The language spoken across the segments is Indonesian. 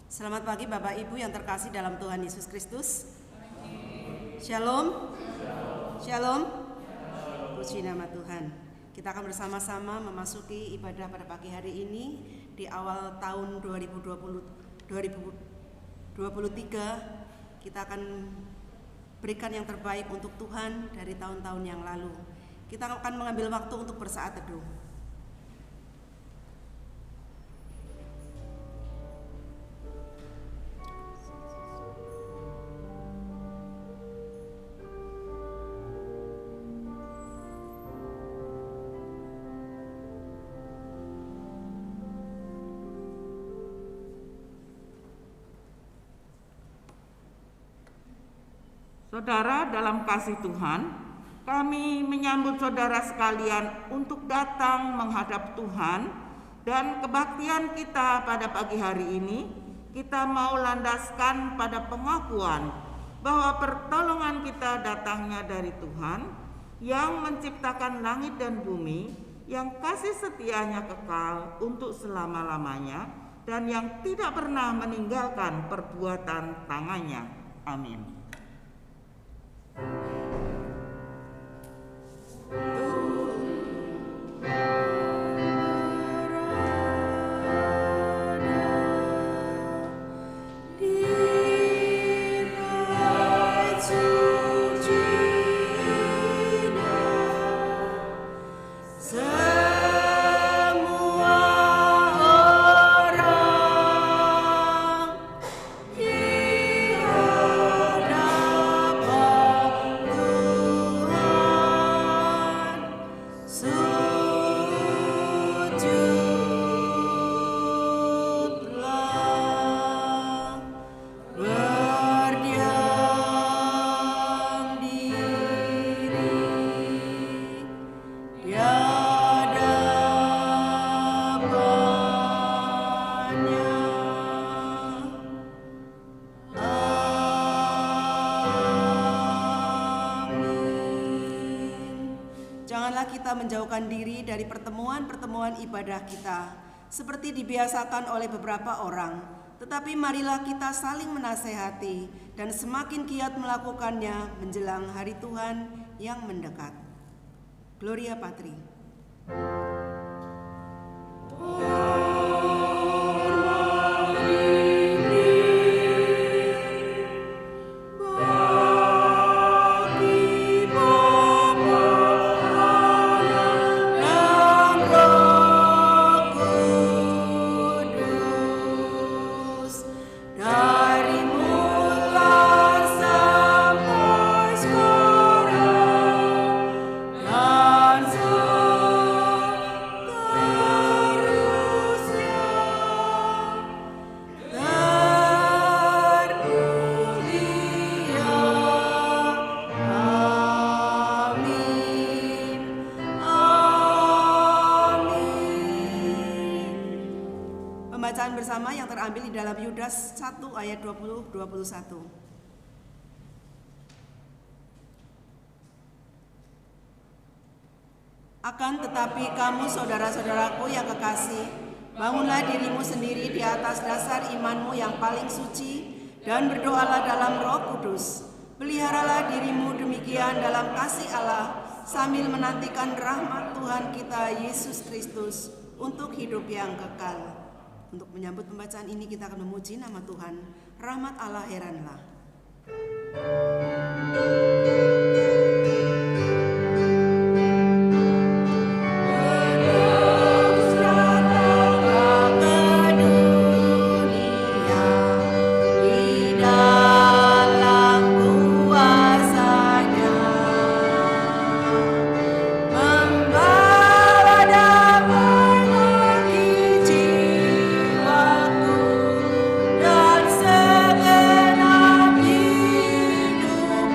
Selamat pagi Bapak Ibu yang terkasih dalam Tuhan Yesus Kristus. Shalom. Shalom. Puji nama Tuhan. Kita akan bersama-sama memasuki ibadah pada pagi hari ini di awal tahun 2023. Kita akan berikan yang terbaik untuk Tuhan dari tahun-tahun yang lalu. Kita akan mengambil waktu untuk bersaat teduh. Saudara dalam kasih Tuhan, kami menyambut saudara sekalian untuk datang menghadap Tuhan, dan kebaktian kita pada pagi hari ini kita mau landaskan pada pengakuan bahwa pertolongan kita datangnya dari Tuhan yang menciptakan langit dan bumi, yang kasih setianya kekal untuk selama-lamanya dan yang tidak pernah meninggalkan perbuatan tangannya. Amin. Menjauhkan diri dari pertemuan-pertemuan ibadah kita seperti dibiasakan oleh beberapa orang, tetapi marilah kita saling menasehati dan semakin giat melakukannya menjelang hari Tuhan yang mendekat. Gloria Patri. Bersama yang terambil di dalam Yudas 1 ayat 20-21. Akan tetapi kamu saudara-saudaraku yang kekasih, bangunlah dirimu sendiri di atas dasar imanmu yang paling suci dan berdoalah dalam Roh Kudus. Peliharalah dirimu demikian dalam kasih Allah sambil menantikan rahmat Tuhan kita Yesus Kristus untuk hidup yang kekal. Untuk menyambut pembacaan ini kita akan memuji nama Tuhan. Rahmat Allah heranlah. Segenap hidup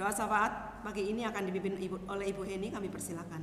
Doa syafaat pagi ini akan dipimpin oleh Ibu Heni, kami persilakan.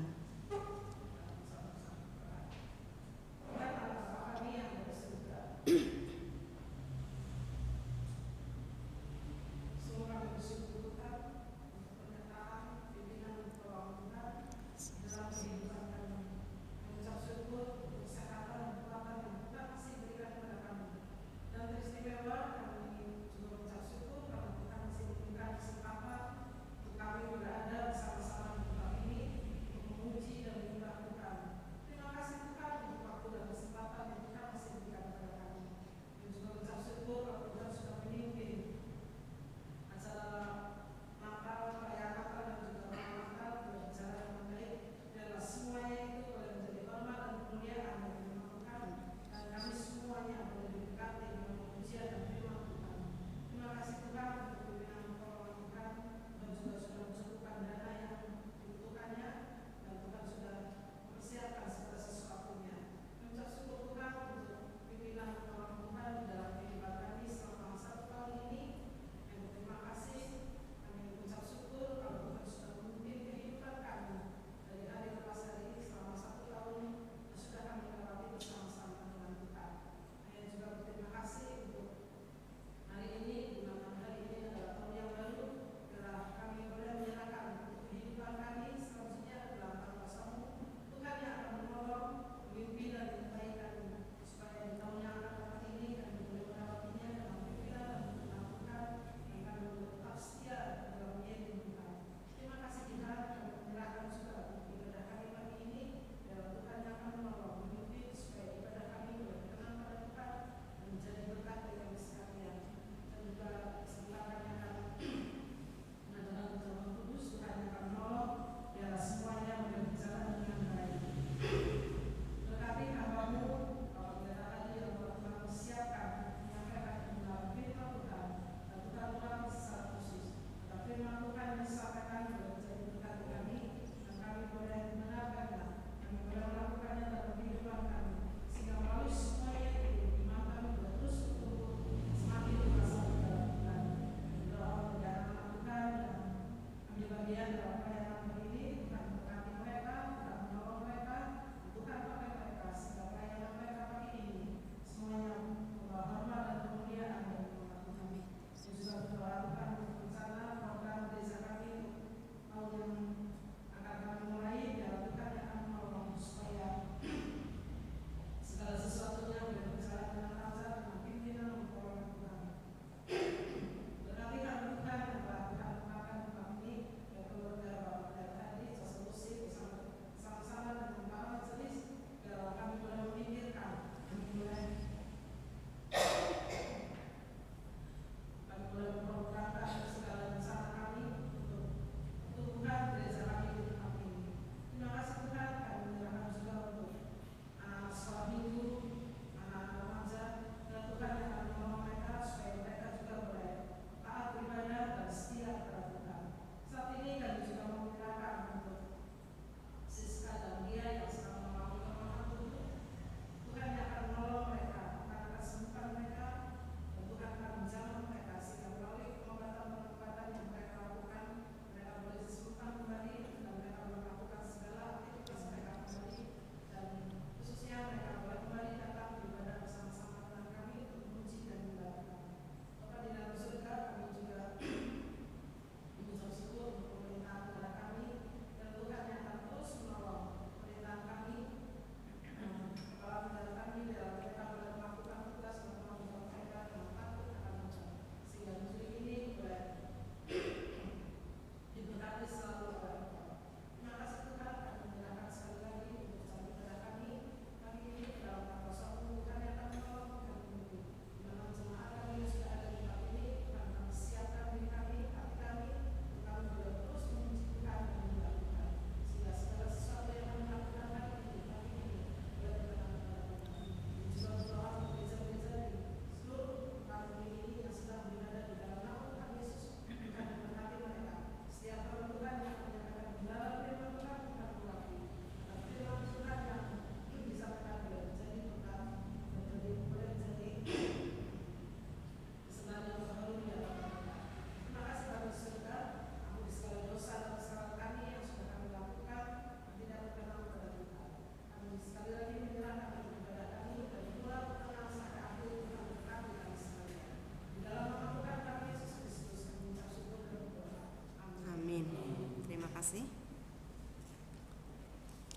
kasih.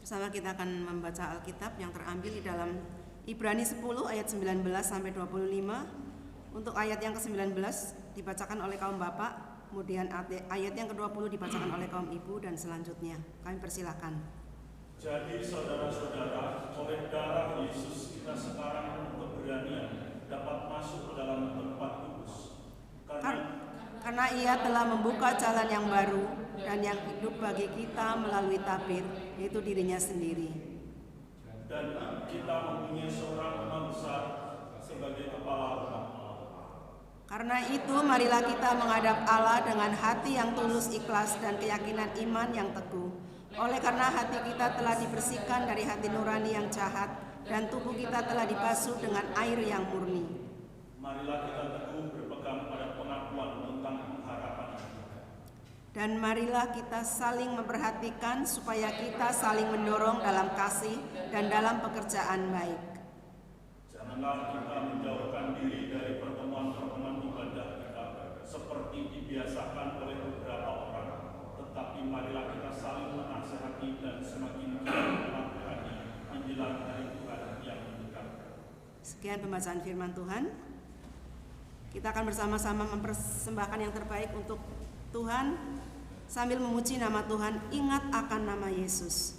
Bersama kita akan membaca Alkitab yang terambil di dalam Ibrani 10 ayat 19 sampai 25. Untuk ayat yang ke-19 dibacakan oleh kaum bapak, kemudian ayat yang ke-20 dibacakan oleh kaum ibu, dan selanjutnya. Kami persilakan. Jadi saudara-saudara, oleh darah Yesus kita sekarang keberanian dapat masuk ke dalam tempat kudus. Karena ia telah membuka jalan yang baru dan yang hidup bagi kita melalui tabir, yaitu dirinya sendiri. Dan kita mempunyai seorang imam besar sebagai kepala umat. Karena itu marilah kita menghadap Allah dengan hati yang tulus, ikhlas, dan keyakinan iman yang teguh. Oleh karena hati kita telah dibersihkan dari hati nurani yang jahat, dan tubuh kita telah dibasuh dengan air yang murni. Marilah kita teguh berpegang pada pengakuan tentang harapan. Dan marilah kita saling memperhatikan supaya kita saling mendorong dalam kasih dan dalam pekerjaan baik. Janganlah kita menjauhkan diri dari pertemuan-pertemuan ibadah kita seperti dibiasakan oleh beberapa orang, tetapi marilah kita saling menasihati dan semakin giat melakukan menjelang hari Tuhan yang dekat. Sekian pembacaan firman Tuhan. Kita akan bersama-sama mempersembahkan yang terbaik untuk Tuhan sambil memuji nama Tuhan, ingat akan nama Yesus.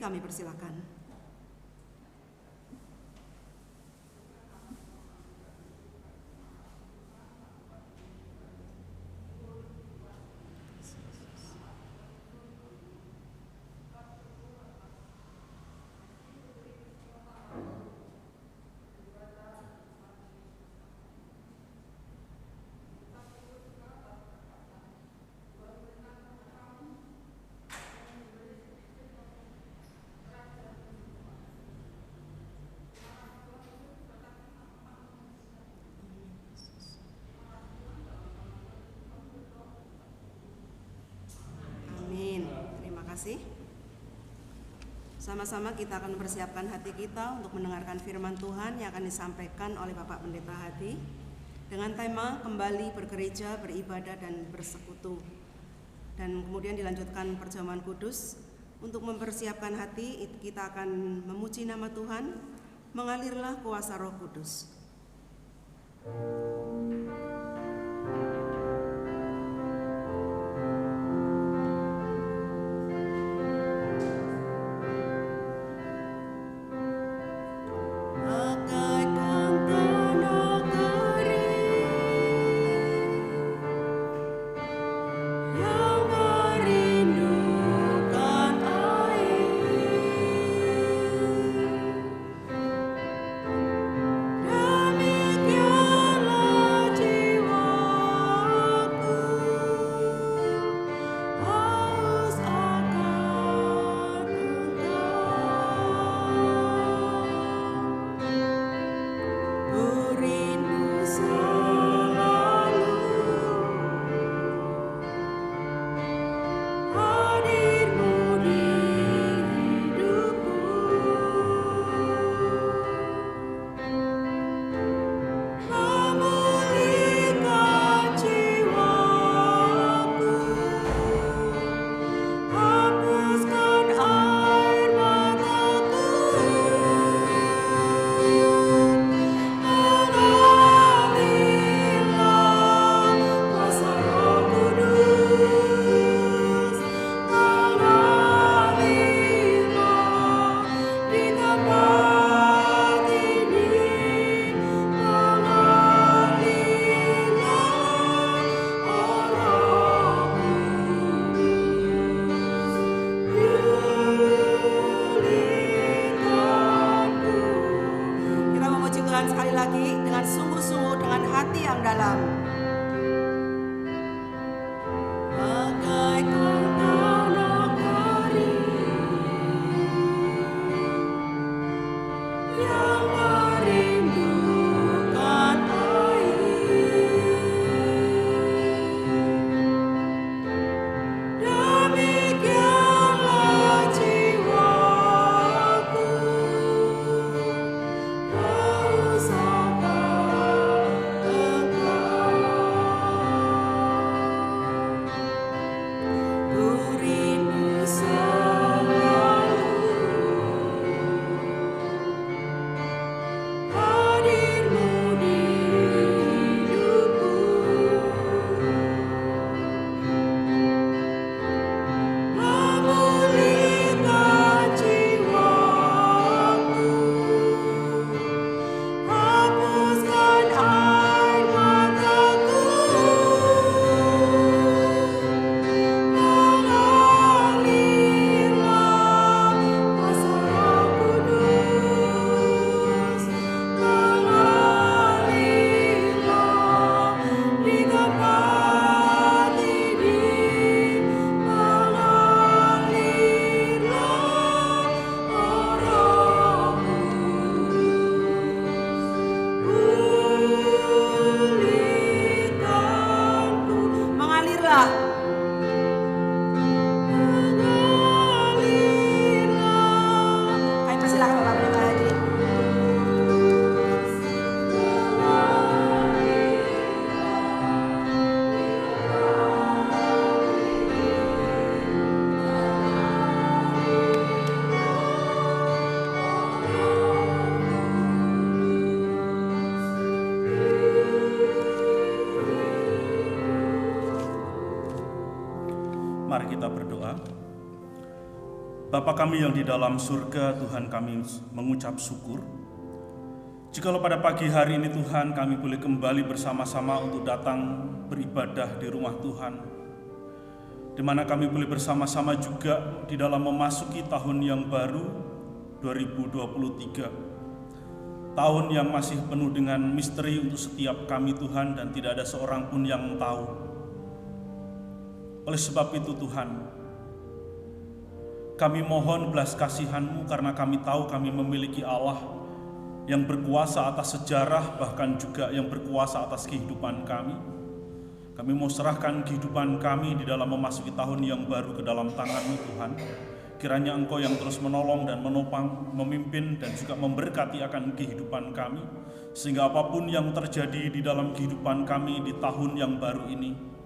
Kami persilakan. Sama-sama kita akan mempersiapkan hati kita untuk mendengarkan firman Tuhan yang akan disampaikan oleh Bapak Pendeta Hadi dengan tema kembali bergereja, beribadah, dan bersekutu. Dan kemudian dilanjutkan perjamuan kudus. Untuk mempersiapkan hati, kita akan memuji nama Tuhan, mengalirlah kuasa Roh Kudus. Demikianlah Mari kita berdoa. Bapa kami yang di dalam surga, Tuhan, kami mengucap syukur. Jikalau pada pagi hari ini Tuhan, kami boleh kembali bersama-sama untuk datang beribadah di rumah Tuhan, di mana kami boleh bersama-sama juga di dalam memasuki tahun yang baru 2023. Tahun yang masih penuh dengan misteri untuk setiap kami Tuhan, dan tidak ada seorang pun yang tahu. Oleh sebab itu Tuhan, kami mohon belas kasihan-Mu karena kami tahu kami memiliki Allah yang berkuasa atas sejarah, bahkan juga yang berkuasa atas kehidupan kami. Kami mau serahkan kehidupan kami di dalam memasuki tahun yang baru ke dalam tangan-Mu Tuhan. Kiranya Engkau yang terus menolong dan menopang, memimpin dan juga memberkati akan kehidupan kami, sehingga apapun yang terjadi di dalam kehidupan kami di tahun yang baru ini,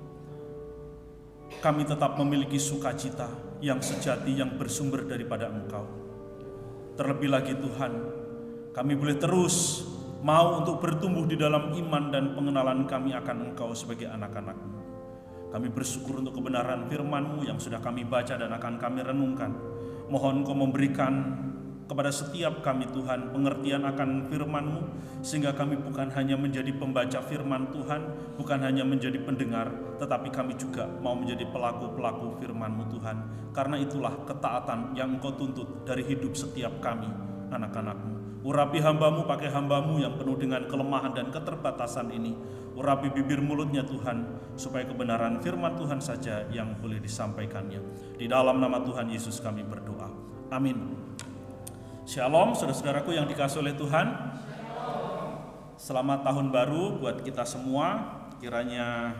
kami tetap memiliki sukacita yang sejati yang bersumber daripada Engkau. Terlebih lagi Tuhan, kami boleh terus mau untuk bertumbuh di dalam iman dan pengenalan kami akan Engkau sebagai anak-anak-Mu. Kami bersyukur untuk kebenaran firman-Mu yang sudah kami baca dan akan kami renungkan. Mohon Engkau memberikan kepada setiap kami Tuhan pengertian akan firman-Mu, sehingga kami bukan hanya menjadi pembaca firman Tuhan, bukan hanya menjadi pendengar, tetapi kami juga mau menjadi pelaku-pelaku firman-Mu Tuhan. Karena itulah ketaatan yang Engkau tuntut dari hidup setiap kami, anak-anak-Mu. Urapi hamba-Mu, pakai hamba-Mu yang penuh dengan kelemahan dan keterbatasan ini. Urapi bibir mulutnya Tuhan, supaya kebenaran firman Tuhan saja yang boleh disampaikannya. Di dalam nama Tuhan Yesus kami berdoa. Amin. Shalom, saudara-saudaraku yang dikasihi oleh Tuhan. Selamat tahun baru buat kita semua. Kiranya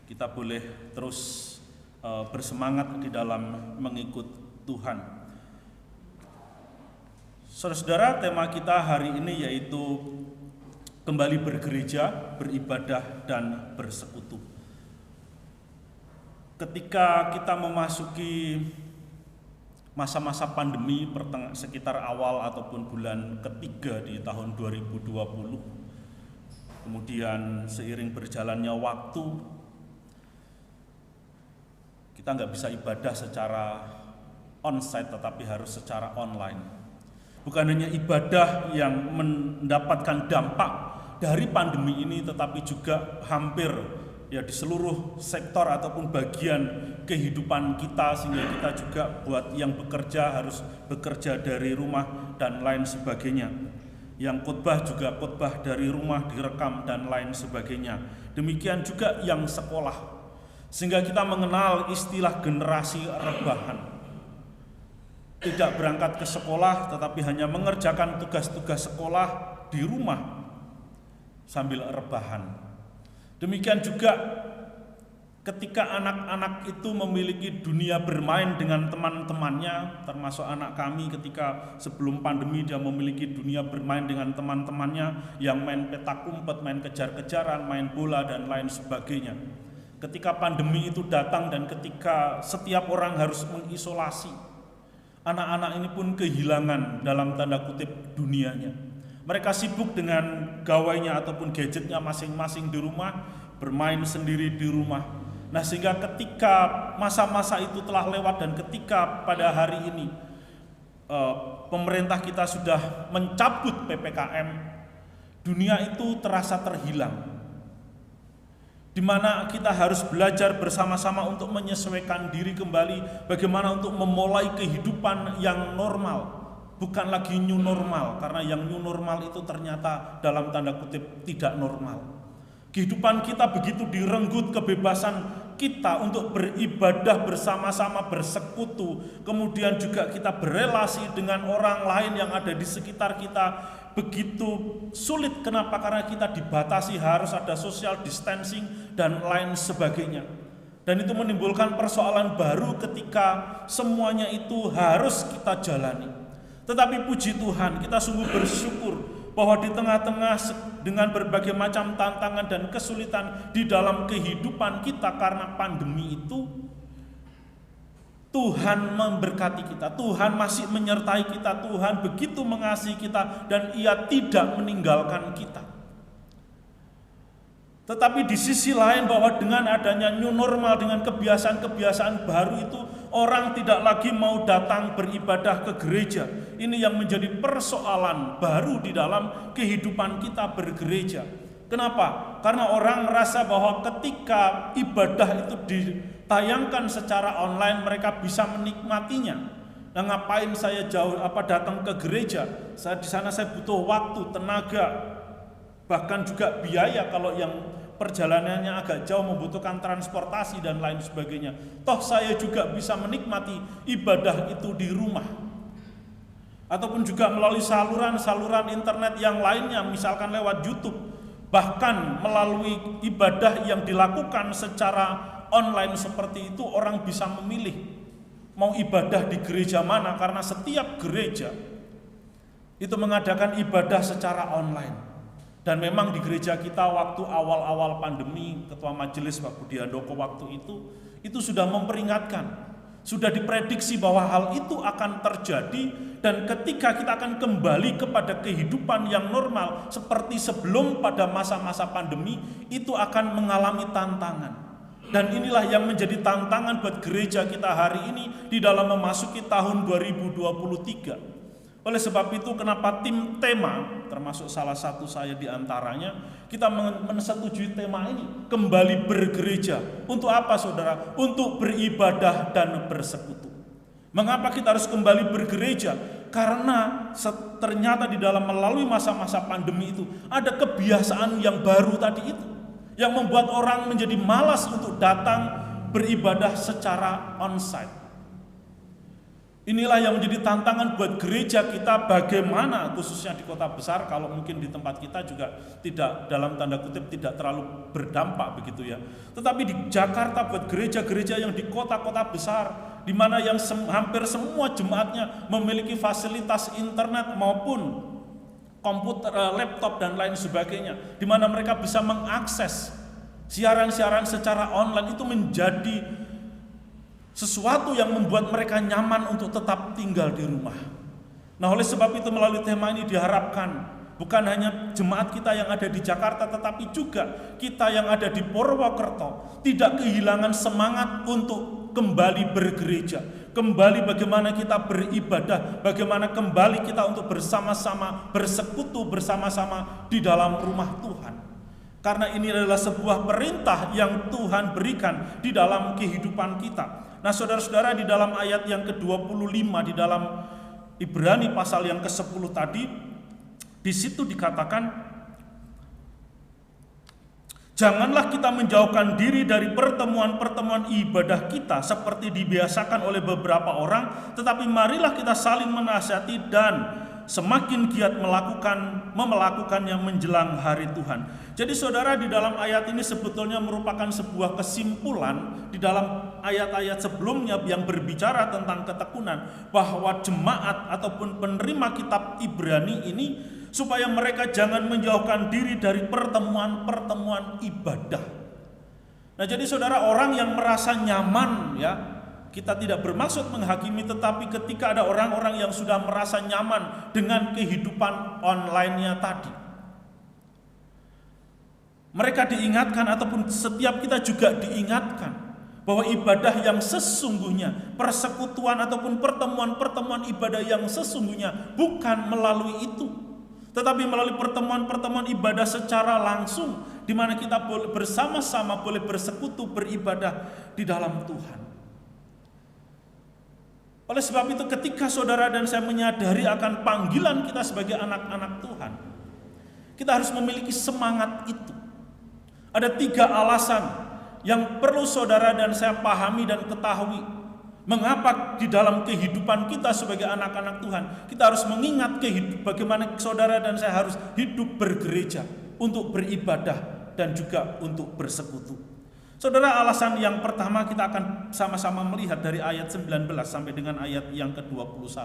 kita boleh terus bersemangat di dalam mengikut Tuhan. Saudara-saudara, tema kita hari ini yaitu kembali bergereja, beribadah, dan bersekutu. Ketika kita memasuki masa-masa pandemi sekitar awal ataupun bulan ketiga di tahun 2020, kemudian seiring berjalannya waktu, kita nggak bisa ibadah secara onsite tetapi harus secara online. Bukan hanya ibadah yang mendapatkan dampak dari pandemi ini, tetapi juga hampir ya di seluruh sektor ataupun bagian kehidupan kita, sehingga kita juga buat yang bekerja harus bekerja dari rumah dan lain sebagainya. Yang khotbah juga khotbah dari rumah, direkam dan lain sebagainya. Demikian juga yang sekolah, sehingga kita mengenal istilah generasi rebahan. Tidak berangkat ke sekolah tetapi hanya mengerjakan tugas-tugas sekolah di rumah sambil rebahan. Demikian juga ketika anak-anak itu memiliki dunia bermain dengan teman-temannya, termasuk anak kami ketika sebelum pandemi dia memiliki dunia bermain dengan teman-temannya yang main petak umpet, main kejar-kejaran, main bola dan lain sebagainya. Ketika pandemi itu datang dan ketika setiap orang harus mengisolasi, anak-anak ini pun kehilangan dalam tanda kutip dunianya. Mereka sibuk dengan gawainya ataupun gadgetnya masing-masing di rumah, bermain sendiri di rumah. Nah, sehingga ketika masa-masa itu telah lewat dan ketika pada hari ini pemerintah kita sudah mencabut PPKM, dunia itu terasa terhilang. Di mana kita harus belajar bersama-sama untuk menyesuaikan diri kembali, bagaimana untuk memulai kehidupan yang normal. Bukan lagi new normal, karena yang new normal itu ternyata dalam tanda kutip tidak normal. Kehidupan kita begitu direnggut kebebasan kita untuk beribadah bersama-sama, bersekutu, kemudian juga kita berelasi dengan orang lain yang ada di sekitar kita, begitu sulit. Kenapa? Karena kita dibatasi, harus ada social distancing dan lain sebagainya. Dan itu menimbulkan persoalan baru ketika semuanya itu harus kita jalani. Tetapi puji Tuhan, kita sungguh bersyukur bahwa di tengah-tengah dengan berbagai macam tantangan dan kesulitan di dalam kehidupan kita karena pandemi itu, Tuhan memberkati kita, Tuhan masih menyertai kita, Tuhan begitu mengasihi kita dan Ia tidak meninggalkan kita. Tetapi di sisi lain bahwa dengan adanya new normal, dengan kebiasaan-kebiasaan baru itu, orang tidak lagi mau datang beribadah ke gereja. Ini yang menjadi persoalan baru di dalam kehidupan kita bergereja. Kenapa? Karena orang merasa bahwa ketika ibadah itu ditayangkan secara online, mereka bisa menikmatinya. Nah, ngapain saya datang ke gereja? Di sana saya butuh waktu, tenaga, bahkan juga biaya kalau yang perjalanannya agak jauh membutuhkan transportasi dan lain sebagainya. Toh saya juga bisa menikmati ibadah itu di rumah. Ataupun juga melalui saluran-saluran internet yang lainnya, misalkan lewat YouTube. Bahkan melalui ibadah yang dilakukan secara online seperti itu, orang bisa memilih mau ibadah di gereja mana, karena setiap gereja itu mengadakan ibadah secara online. Dan memang di gereja kita waktu awal-awal pandemi, Ketua Majelis Pak Budi Handoko waktu itu sudah memperingatkan, sudah diprediksi bahwa hal itu akan terjadi, dan ketika kita akan kembali kepada kehidupan yang normal seperti sebelum pada masa-masa pandemi, itu akan mengalami tantangan. Dan inilah yang menjadi tantangan buat gereja kita hari ini di dalam memasuki tahun 2023. Oleh sebab itu kenapa tim tema, termasuk salah satu saya di antaranya, kita mensetujui tema ini, kembali bergereja. Untuk apa saudara? Untuk beribadah dan bersekutu. Mengapa kita harus kembali bergereja? Karena ternyata di dalam melalui masa-masa pandemi itu ada kebiasaan yang baru tadi itu, yang membuat orang menjadi malas untuk datang beribadah secara onsite. Inilah yang menjadi tantangan buat gereja kita, bagaimana khususnya di kota besar, kalau mungkin di tempat kita juga tidak, dalam tanda kutip, tidak terlalu berdampak begitu ya. Tetapi di Jakarta buat gereja-gereja yang di kota-kota besar, di mana yang hampir semua jemaatnya memiliki fasilitas internet maupun komputer, laptop dan lain sebagainya, di mana mereka bisa mengakses siaran-siaran secara online, itu menjadi sesuatu yang membuat mereka nyaman untuk tetap tinggal di rumah. Nah, oleh sebab itu melalui tema ini diharapkan bukan hanya jemaat kita yang ada di Jakarta, tetapi juga kita yang ada di Purwokerto tidak kehilangan semangat untuk kembali bergereja, kembali bagaimana kita beribadah, bagaimana kembali kita untuk bersama-sama bersekutu bersama-sama di dalam rumah Tuhan. Karena ini adalah sebuah perintah yang Tuhan berikan di dalam kehidupan kita. Nah, saudara-saudara, di dalam ayat yang ke-25 di dalam Ibrani pasal yang ke-10 tadi, di situ dikatakan, janganlah kita menjauhkan diri dari pertemuan-pertemuan ibadah kita seperti dibiasakan oleh beberapa orang, tetapi marilah kita saling menasihati dan semakin giat melakukannya menjelang hari Tuhan. Jadi saudara, di dalam ayat ini sebetulnya merupakan sebuah kesimpulan di dalam ayat-ayat sebelumnya yang berbicara tentang ketekunan, bahwa jemaat ataupun penerima kitab Ibrani ini supaya mereka jangan menjauhkan diri dari pertemuan-pertemuan ibadah. Nah, jadi saudara, orang yang merasa nyaman ya, kita tidak bermaksud menghakimi, tetapi ketika ada orang-orang yang sudah merasa nyaman dengan kehidupan online-nya tadi, mereka diingatkan, ataupun setiap kita juga diingatkan, bahwa ibadah yang sesungguhnya, persekutuan ataupun pertemuan-pertemuan ibadah yang sesungguhnya bukan melalui itu, tetapi melalui pertemuan-pertemuan ibadah secara langsung, di mana kita boleh bersama-sama boleh bersekutu beribadah di dalam Tuhan. Oleh sebab itu, ketika saudara dan saya menyadari akan panggilan kita sebagai anak-anak Tuhan, kita harus memiliki semangat itu. Ada 3 alasan yang perlu saudara dan saya pahami dan ketahui, mengapa di dalam kehidupan kita sebagai anak-anak Tuhan, kita harus mengingat bagaimana saudara dan saya harus hidup bergereja, untuk beribadah dan juga untuk bersekutu. Saudara, alasan yang pertama kita akan sama-sama melihat dari ayat 19 sampai dengan ayat yang ke-21.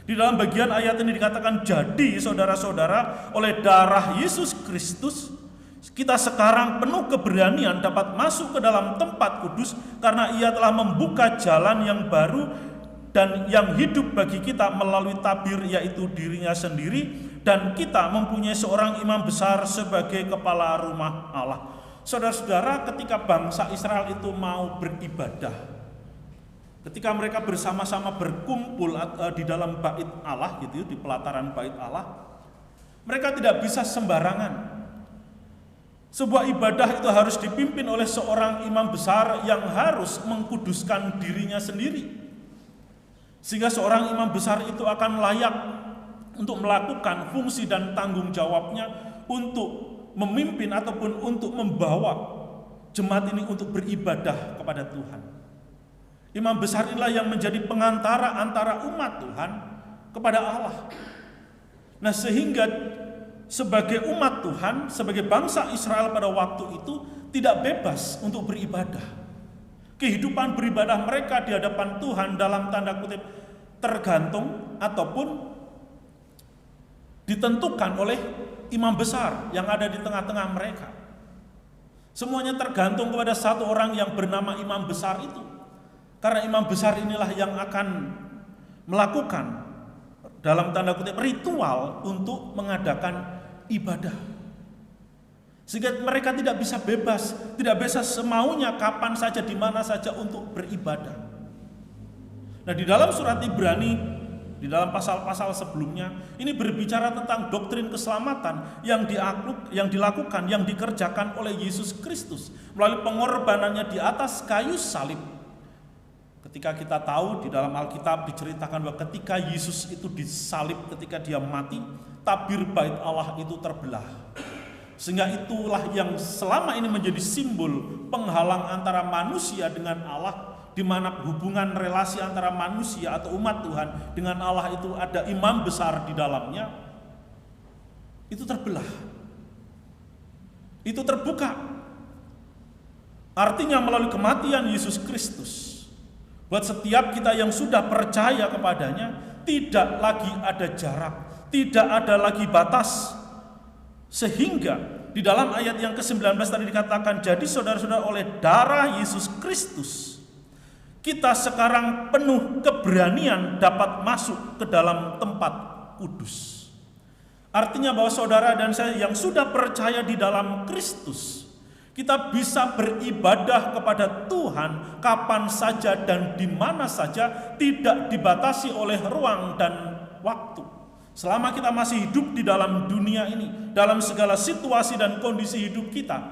Di dalam bagian ayat ini dikatakan, jadi saudara-saudara, oleh darah Yesus Kristus kita sekarang penuh keberanian dapat masuk ke dalam tempat kudus, karena Ia telah membuka jalan yang baru dan yang hidup bagi kita melalui tabir, yaitu dirinya sendiri, dan kita mempunyai seorang imam besar sebagai kepala rumah Allah. Saudara-saudara, ketika bangsa Israel itu mau beribadah, ketika mereka bersama-sama berkumpul di dalam bait Allah gitu, di pelataran bait Allah, mereka tidak bisa sembarangan. Sebuah ibadah itu harus dipimpin oleh seorang imam besar yang harus mengkuduskan dirinya sendiri, sehingga seorang imam besar itu akan layak untuk melakukan fungsi dan tanggung jawabnya untuk memimpin ataupun untuk membawa jemaat ini untuk beribadah kepada Tuhan. Imam besar inilah yang menjadi pengantara antara umat Tuhan kepada Allah. Nah, sehingga sebagai umat Tuhan, sebagai bangsa Israel pada waktu itu tidak bebas untuk beribadah. Kehidupan beribadah mereka di hadapan Tuhan dalam tanda kutip tergantung ataupun ditentukan oleh imam besar yang ada di tengah-tengah mereka. Semuanya tergantung kepada satu orang yang bernama imam besar itu. Karena imam besar inilah yang akan melakukan dalam tanda kutip ritual untuk mengadakan ibadah. Sehingga mereka tidak bisa bebas, tidak bisa semaunya kapan saja, di mana saja untuk beribadah. Nah, di dalam surat Ibrani, di dalam pasal-pasal sebelumnya, ini berbicara tentang doktrin keselamatan yang dilakukan, yang dikerjakan oleh Yesus Kristus melalui pengorbanannya di atas kayu salib. Ketika kita tahu di dalam Alkitab diceritakan bahwa ketika Yesus itu disalib, ketika dia mati, tabir bait Allah itu terbelah. Sehingga itulah yang selama ini menjadi simbol penghalang antara manusia dengan Allah, di mana hubungan relasi antara manusia atau umat Tuhan dengan Allah itu ada imam besar di dalamnya, itu terbelah, itu terbuka. Artinya melalui kematian Yesus Kristus, buat setiap kita yang sudah percaya kepadanya, tidak lagi ada jarak, tidak ada lagi batas. Sehingga di dalam ayat yang ke-19 tadi dikatakan, jadi saudara-saudara, oleh darah Yesus Kristus kita sekarang penuh keberanian dapat masuk ke dalam tempat kudus. Artinya bahwa saudara dan saya yang sudah percaya di dalam Kristus, kita bisa beribadah kepada Tuhan kapan saja dan di mana saja, tidak dibatasi oleh ruang dan waktu. Selama kita masih hidup di dalam dunia ini, dalam segala situasi dan kondisi hidup kita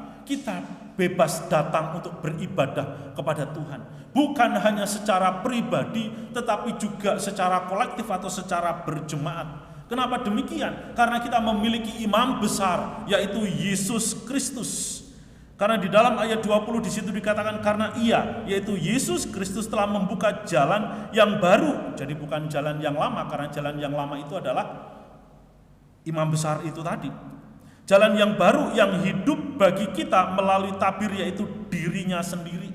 bebas datang untuk beribadah kepada Tuhan. Bukan hanya secara pribadi, tetapi juga secara kolektif atau secara berjemaat. Kenapa demikian? Karena kita memiliki imam besar, yaitu Yesus Kristus. Karena di dalam ayat 20 di situ dikatakan, karena ia, yaitu Yesus Kristus telah membuka jalan yang baru. Jadi bukan jalan yang lama, karena jalan yang lama itu adalah imam besar itu tadi. Jalan yang baru yang hidup bagi kita melalui tabir, yaitu dirinya sendiri.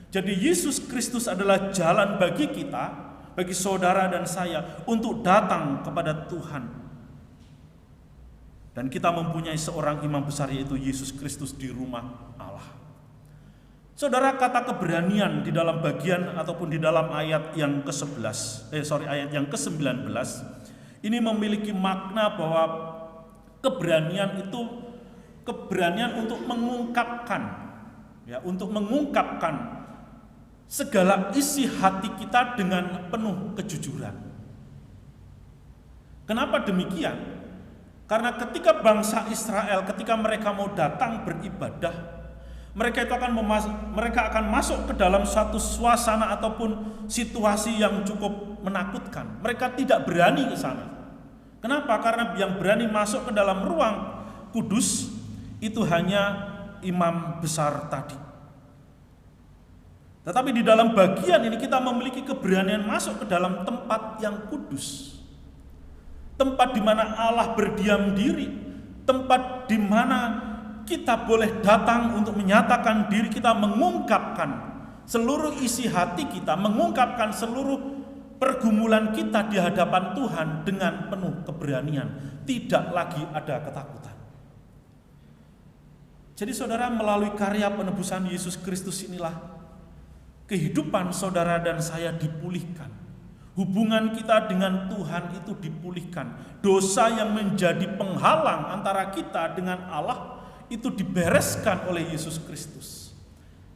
Jadi Yesus Kristus adalah jalan bagi kita, bagi saudara dan saya untuk datang kepada Tuhan. Dan kita mempunyai seorang imam besar, yaitu Yesus Kristus di rumah Allah. Saudara, kata keberanian di dalam bagian ataupun di dalam ayat yang ayat yang ke-19 ini memiliki makna bahwa keberanian itu keberanian untuk mengungkapkan, untuk mengungkapkan segala isi hati kita dengan penuh kejujuran. Kenapa demikian? Karena ketika bangsa Israel, ketika mereka mau datang beribadah, mereka akan masuk ke dalam suatu suasana ataupun situasi yang cukup menakutkan. Mereka tidak berani ke sana. Kenapa? Karena yang berani masuk ke dalam ruang kudus itu hanya imam besar tadi. Tetapi di dalam bagian ini kita memiliki keberanian masuk ke dalam tempat yang kudus. Tempat di mana Allah berdiam diri, tempat di mana kita boleh datang untuk menyatakan diri kita, mengungkapkan seluruh isi hati kita, mengungkapkan seluruh pergumulan kita di hadapan Tuhan dengan penuh keberanian. Tidak lagi ada ketakutan. Jadi saudara, melalui karya penebusan Yesus Kristus inilah kehidupan saudara dan saya dipulihkan. Hubungan kita dengan Tuhan itu dipulihkan. Dosa yang menjadi penghalang antara kita dengan Allah itu dibereskan oleh Yesus Kristus.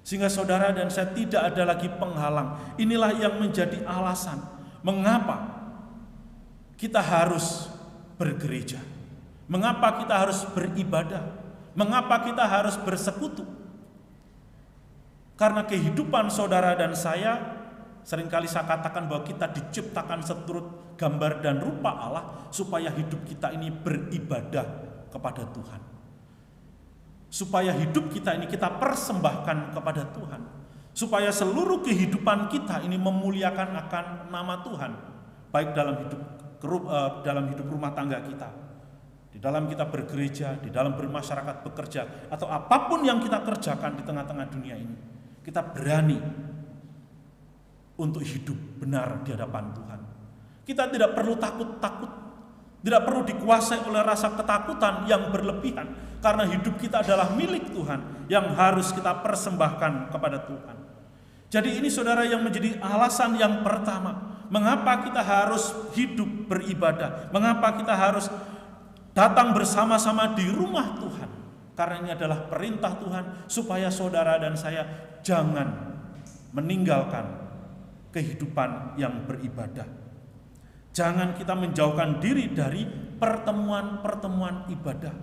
Sehingga saudara dan saya tidak ada lagi penghalang. Inilah yang menjadi alasan mengapa kita harus bergereja. Mengapa kita harus beribadah? Mengapa kita harus bersekutu? Karena kehidupan saudara dan saya, seringkali saya katakan bahwa kita diciptakan seturut gambar dan rupa Allah, supaya hidup kita ini beribadah kepada Tuhan. Supaya hidup kita ini kita persembahkan kepada Tuhan. Supaya seluruh kehidupan kita ini memuliakan akan nama Tuhan. Baik dalam hidup rumah tangga kita, di dalam kita bergereja, di dalam bermasyarakat, bekerja, atau apapun yang kita kerjakan di tengah-tengah dunia ini, kita berani untuk hidup benar di hadapan Tuhan. Kita tidak perlu takut-takut, tidak perlu dikuasai oleh rasa ketakutan yang berlebihan, karena hidup kita adalah milik Tuhan yang harus kita persembahkan kepada Tuhan. Jadi ini saudara yang menjadi alasan yang pertama, mengapa kita harus hidup beribadah, mengapa kita harus datang bersama-sama di rumah Tuhan. Karena ini adalah perintah Tuhan supaya saudara dan saya jangan meninggalkan kehidupan yang beribadah. Jangan kita menjauhkan diri dari pertemuan-pertemuan ibadah.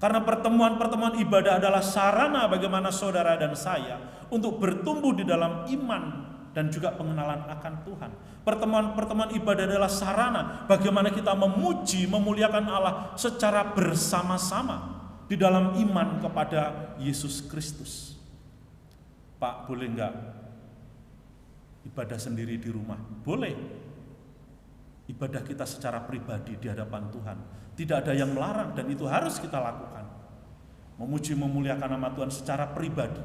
Karena pertemuan-pertemuan ibadah adalah sarana bagaimana saudara dan saya untuk bertumbuh di dalam iman dan juga pengenalan akan Tuhan. Pertemuan-pertemuan ibadah adalah sarana bagaimana kita memuji, memuliakan Allah secara bersama-sama di dalam iman kepada Yesus Kristus. Pak, boleh enggak ibadah sendiri di rumah? Boleh. Ibadah kita secara pribadi di hadapan Tuhan. Tidak ada yang melarang dan itu harus kita lakukan. Memuji, memuliakan nama Tuhan secara pribadi.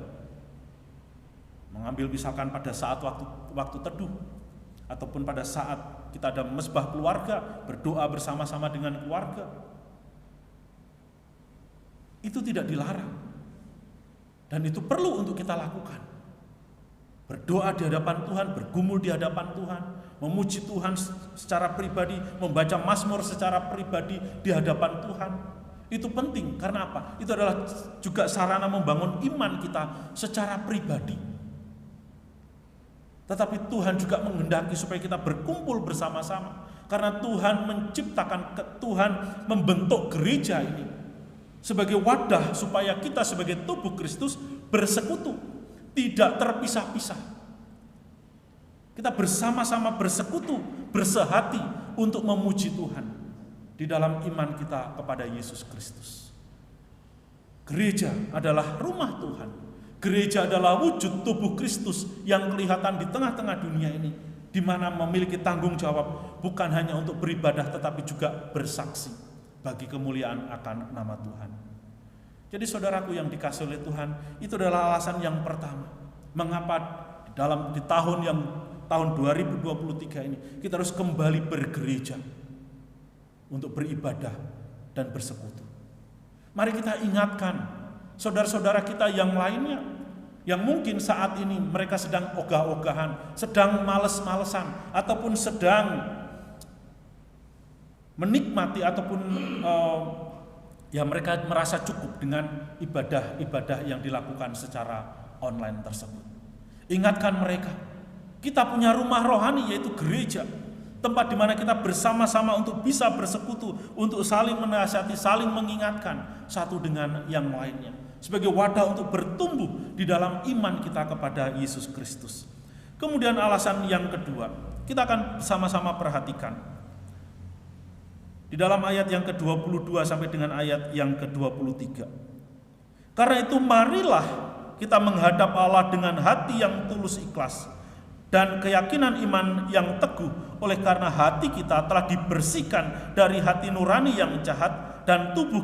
Mengambil misalkan pada saat waktu teduh, ataupun pada saat kita ada mesbah keluarga, berdoa bersama-sama dengan keluarga. Itu tidak dilarang. Dan itu perlu untuk kita lakukan. Berdoa di hadapan Tuhan, bergumul di hadapan Tuhan, memuji Tuhan secara pribadi, membaca mazmur secara pribadi di hadapan Tuhan. Itu penting, karena apa? Itu adalah juga sarana membangun iman kita secara pribadi. Tetapi Tuhan juga menghendaki supaya kita berkumpul bersama-sama. Karena Tuhan menciptakan, Tuhan membentuk gereja ini sebagai wadah supaya kita sebagai tubuh Kristus bersekutu, tidak terpisah-pisah. Kita bersama-sama bersekutu, bersehati untuk memuji Tuhan di dalam iman kita kepada Yesus Kristus. Gereja adalah rumah Tuhan. Gereja adalah wujud tubuh Kristus yang kelihatan di tengah-tengah dunia ini, di mana memiliki tanggung jawab bukan hanya untuk beribadah tetapi juga bersaksi bagi kemuliaan akan nama Tuhan. Jadi saudaraku yang dikasihi oleh Tuhan, itu adalah alasan yang pertama. Mengapa di tahun 2023 ini kita harus kembali bergereja untuk beribadah dan bersekutu. Mari kita ingatkan saudara-saudara kita yang lainnya, yang mungkin saat ini mereka sedang ogah-ogahan, sedang males-malesan, ataupun sedang menikmati ataupun mereka merasa cukup dengan ibadah-ibadah yang dilakukan secara online tersebut. Ingatkan mereka, kita punya rumah rohani yaitu gereja, tempat di mana kita bersama-sama untuk bisa bersekutu, untuk saling menasihati, saling mengingatkan satu dengan yang lainnya, sebagai wadah untuk bertumbuh di dalam iman kita kepada Yesus Kristus. Kemudian alasan yang kedua, kita akan sama-sama perhatikan di dalam ayat yang ke-22 sampai dengan ayat yang ke-23. Karena itu marilah kita menghadap Allah dengan hati yang tulus ikhlas dan keyakinan iman yang teguh, oleh karena hati kita telah dibersihkan dari hati nurani yang jahat dan tubuh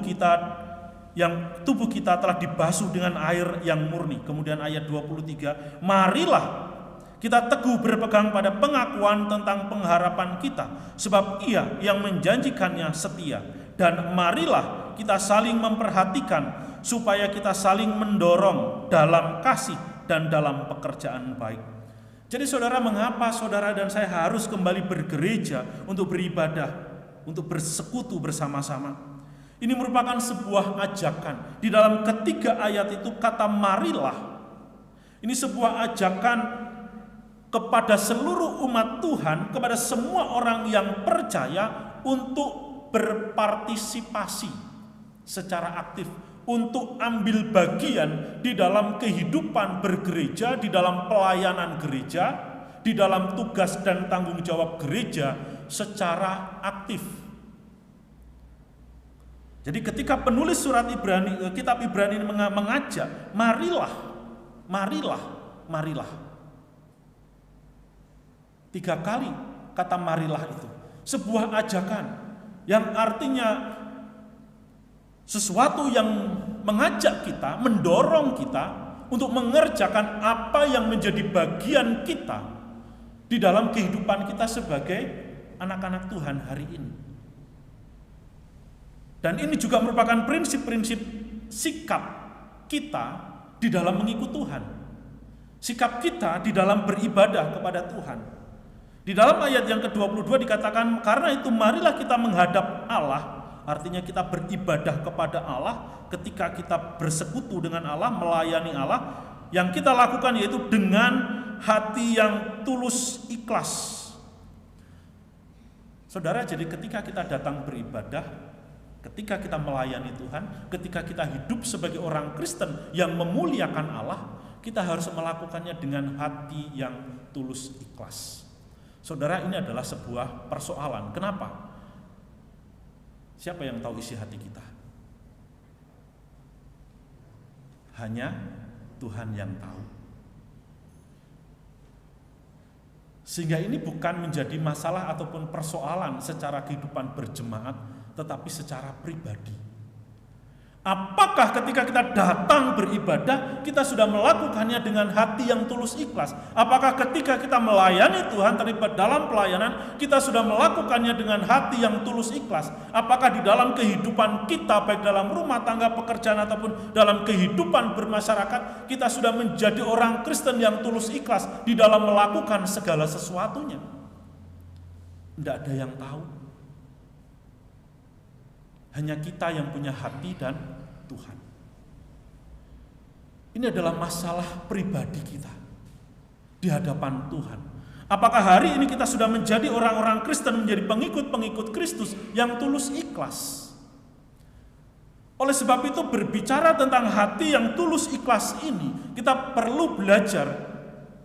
kita telah dibasuh dengan air yang murni. Kemudian ayat 23, marilah kita teguh berpegang pada pengakuan tentang pengharapan kita, sebab Ia yang menjanjikannya setia. Dan marilah kita saling memperhatikan supaya kita saling mendorong dalam kasih dan dalam pekerjaan baik. Jadi saudara, mengapa saudara dan saya harus kembali bergereja untuk beribadah, untuk bersekutu bersama-sama? Ini merupakan sebuah ajakan. Di dalam ketiga ayat itu kata marilah. Ini sebuah ajakan kepada seluruh umat Tuhan, kepada semua orang yang percaya untuk berpartisipasi secara aktif, untuk ambil bagian di dalam kehidupan bergereja, di dalam pelayanan gereja, di dalam tugas dan tanggung jawab gereja secara aktif. Jadi ketika penulis surat Ibrani, kitab Ibrani ini mengajak, marilah. 3 kali kata marilah itu. Sebuah ajakan yang artinya sesuatu yang mengajak kita, mendorong kita untuk mengerjakan apa yang menjadi bagian kita di dalam kehidupan kita sebagai anak-anak Tuhan hari ini. Dan ini juga merupakan prinsip-prinsip sikap kita di dalam mengikut Tuhan. Sikap kita di dalam beribadah kepada Tuhan. Di dalam ayat yang ke-22 dikatakan, karena itu marilah kita menghadap Allah. Artinya kita beribadah kepada Allah ketika kita bersekutu dengan Allah, melayani Allah. Yang kita lakukan yaitu dengan hati yang tulus ikhlas. Saudara, jadi ketika kita datang beribadah, ketika kita melayani Tuhan, ketika kita hidup sebagai orang Kristen yang memuliakan Allah, kita harus melakukannya dengan hati yang tulus ikhlas. Saudara, ini adalah sebuah persoalan. Kenapa? Siapa yang tahu isi hati kita? Hanya Tuhan yang tahu. Sehingga ini bukan menjadi masalah ataupun persoalan secara kehidupan berjemaat, tetapi secara pribadi. Apakah ketika kita datang beribadah, kita sudah melakukannya dengan hati yang tulus ikhlas? Apakah ketika kita melayani Tuhan, terlibat dalam pelayanan, kita sudah melakukannya dengan hati yang tulus ikhlas? Apakah di dalam kehidupan kita, baik dalam rumah tangga, pekerjaan, ataupun dalam kehidupan bermasyarakat, kita sudah menjadi orang Kristen yang tulus ikhlas di dalam melakukan segala sesuatunya? Tidak ada yang tahu. Hanya kita yang punya hati dan Tuhan. Ini adalah masalah pribadi kita di hadapan Tuhan. Apakah hari ini kita sudah menjadi orang-orang Kristen, menjadi pengikut-pengikut Kristus yang tulus ikhlas? Oleh sebab itu, berbicara tentang hati yang tulus ikhlas ini, kita perlu belajar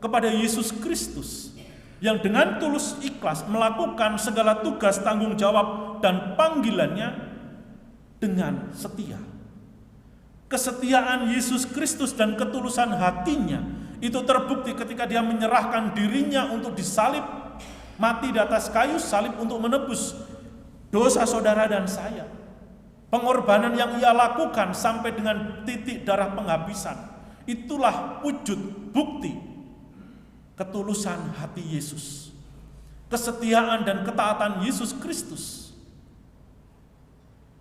kepada Yesus Kristus yang dengan tulus ikhlas melakukan segala tugas, tanggung jawab, dan panggilannya dengan setia. Kesetiaan Yesus Kristus dan ketulusan hatinya itu terbukti ketika dia menyerahkan dirinya untuk disalib, mati di atas kayu salib untuk menebus dosa saudara dan saya. Pengorbanan yang ia lakukan sampai dengan titik darah penghabisan, itulah wujud bukti ketulusan hati Yesus, kesetiaan dan ketaatan Yesus Kristus.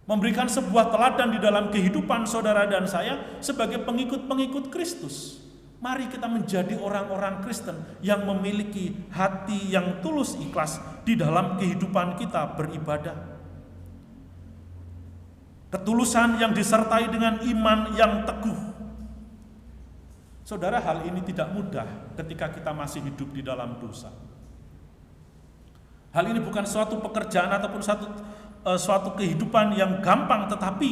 Memberikan sebuah teladan di dalam kehidupan saudara dan saya sebagai pengikut-pengikut Kristus. Mari kita menjadi orang-orang Kristen yang memiliki hati yang tulus ikhlas di dalam kehidupan kita beribadah. Ketulusan yang disertai dengan iman yang teguh. Saudara, hal ini tidak mudah ketika kita masih hidup di dalam dosa. Hal ini bukan suatu pekerjaan ataupun suatu kehidupan yang gampang, tetapi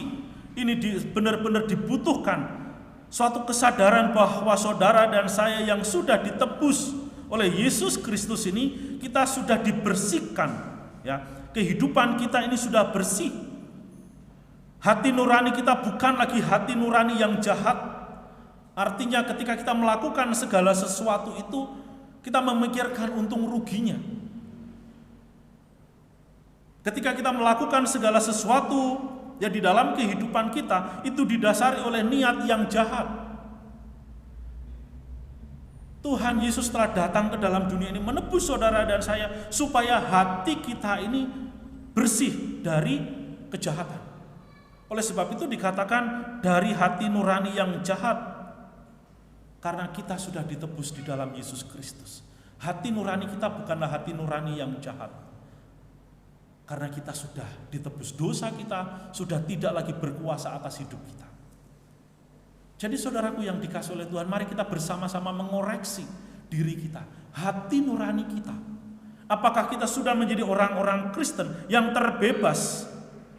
ini benar-benar dibutuhkan suatu kesadaran bahwa saudara dan saya yang sudah ditebus oleh Yesus Kristus ini, kita sudah dibersihkan, ya. Kehidupan kita ini sudah bersih. Hati nurani kita bukan lagi hati nurani yang jahat. Artinya ketika kita melakukan segala sesuatu itu, kita memikirkan untung ruginya. Ketika kita melakukan segala sesuatu ya di dalam kehidupan kita, itu didasari oleh niat yang jahat. Tuhan Yesus telah datang ke dalam dunia ini menebus saudara dan saya supaya hati kita ini bersih dari kejahatan. Oleh sebab itu dikatakan dari hati nurani yang jahat, karena kita sudah ditebus di dalam Yesus Kristus. Hati nurani kita bukanlah hati nurani yang jahat. Karena kita sudah ditebus dosa kita, sudah tidak lagi berkuasa atas hidup kita. Jadi saudaraku yang dikasihi oleh Tuhan, mari kita bersama-sama mengoreksi diri kita, hati nurani kita. Apakah kita sudah menjadi orang-orang Kristen yang terbebas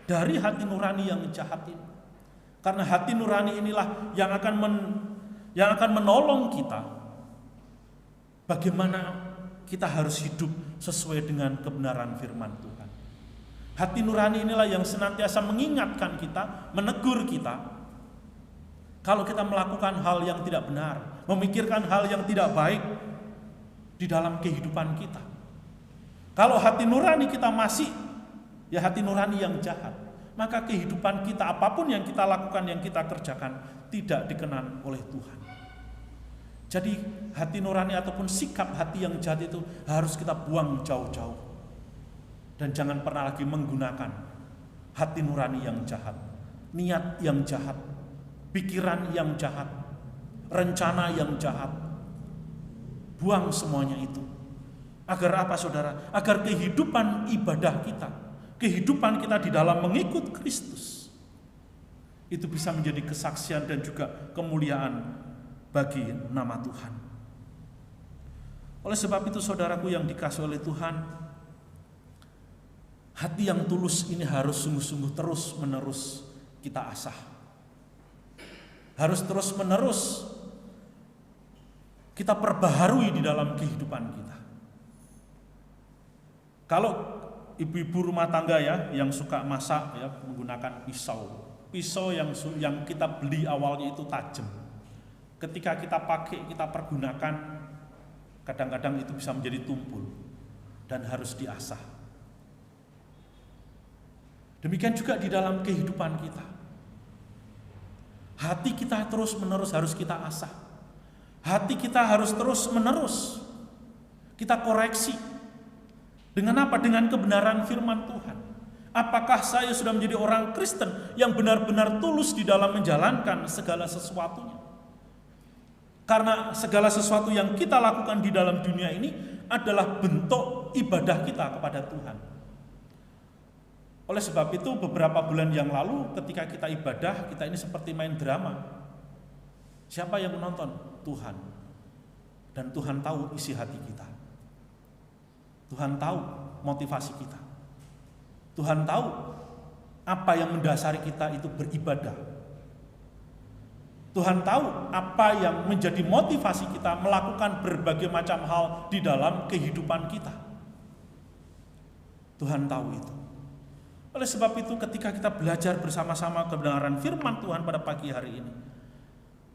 dari hati nurani yang jahat ini? Karena hati nurani inilah yang akan menolong kita bagaimana kita harus hidup sesuai dengan kebenaran firman Tuhan. Hati nurani inilah yang senantiasa mengingatkan kita, menegur kita. Kalau kita melakukan hal yang tidak benar, memikirkan hal yang tidak baik di dalam kehidupan kita. Kalau hati nurani kita masih hati nurani yang jahat, maka kehidupan kita, apapun yang kita lakukan, yang kita kerjakan, tidak dikenan oleh Tuhan. Jadi hati nurani ataupun sikap hati yang jahat itu harus kita buang jauh-jauh. Dan jangan pernah lagi menggunakan hati nurani yang jahat, niat yang jahat, pikiran yang jahat, rencana yang jahat. Buang semuanya itu. Agar apa saudara? Agar kehidupan ibadah kita, kehidupan kita di dalam mengikut Kristus, itu bisa menjadi kesaksian dan juga kemuliaan bagi nama Tuhan. Oleh sebab itu saudaraku yang dikasihi oleh Tuhan, hati yang tulus ini harus sungguh-sungguh terus-menerus kita asah. Harus terus-menerus kita perbaharui di dalam kehidupan kita. Kalau ibu-ibu rumah tangga yang suka masak menggunakan pisau yang kita beli awalnya itu tajam. Ketika kita pakai, kita pergunakan, kadang-kadang itu bisa menjadi tumpul dan harus diasah. Demikian juga di dalam kehidupan kita. Hati kita terus-menerus harus kita asah. Hati kita harus terus-menerus kita koreksi. Dengan apa? Dengan kebenaran firman Tuhan. Apakah saya sudah menjadi orang Kristen yang benar-benar tulus di dalam menjalankan segala sesuatunya? Karena segala sesuatu yang kita lakukan di dalam dunia ini adalah bentuk ibadah kita kepada Tuhan. Oleh sebab itu beberapa bulan yang lalu ketika kita ibadah, kita ini seperti main drama. Siapa yang menonton? Tuhan. Dan Tuhan tahu isi hati kita. Tuhan tahu motivasi kita. Tuhan tahu apa yang mendasari kita itu beribadah. Tuhan tahu apa yang menjadi motivasi kita melakukan berbagai macam hal di dalam kehidupan kita. Tuhan tahu itu. Oleh sebab itu ketika kita belajar bersama-sama kebenaran firman Tuhan pada pagi hari ini,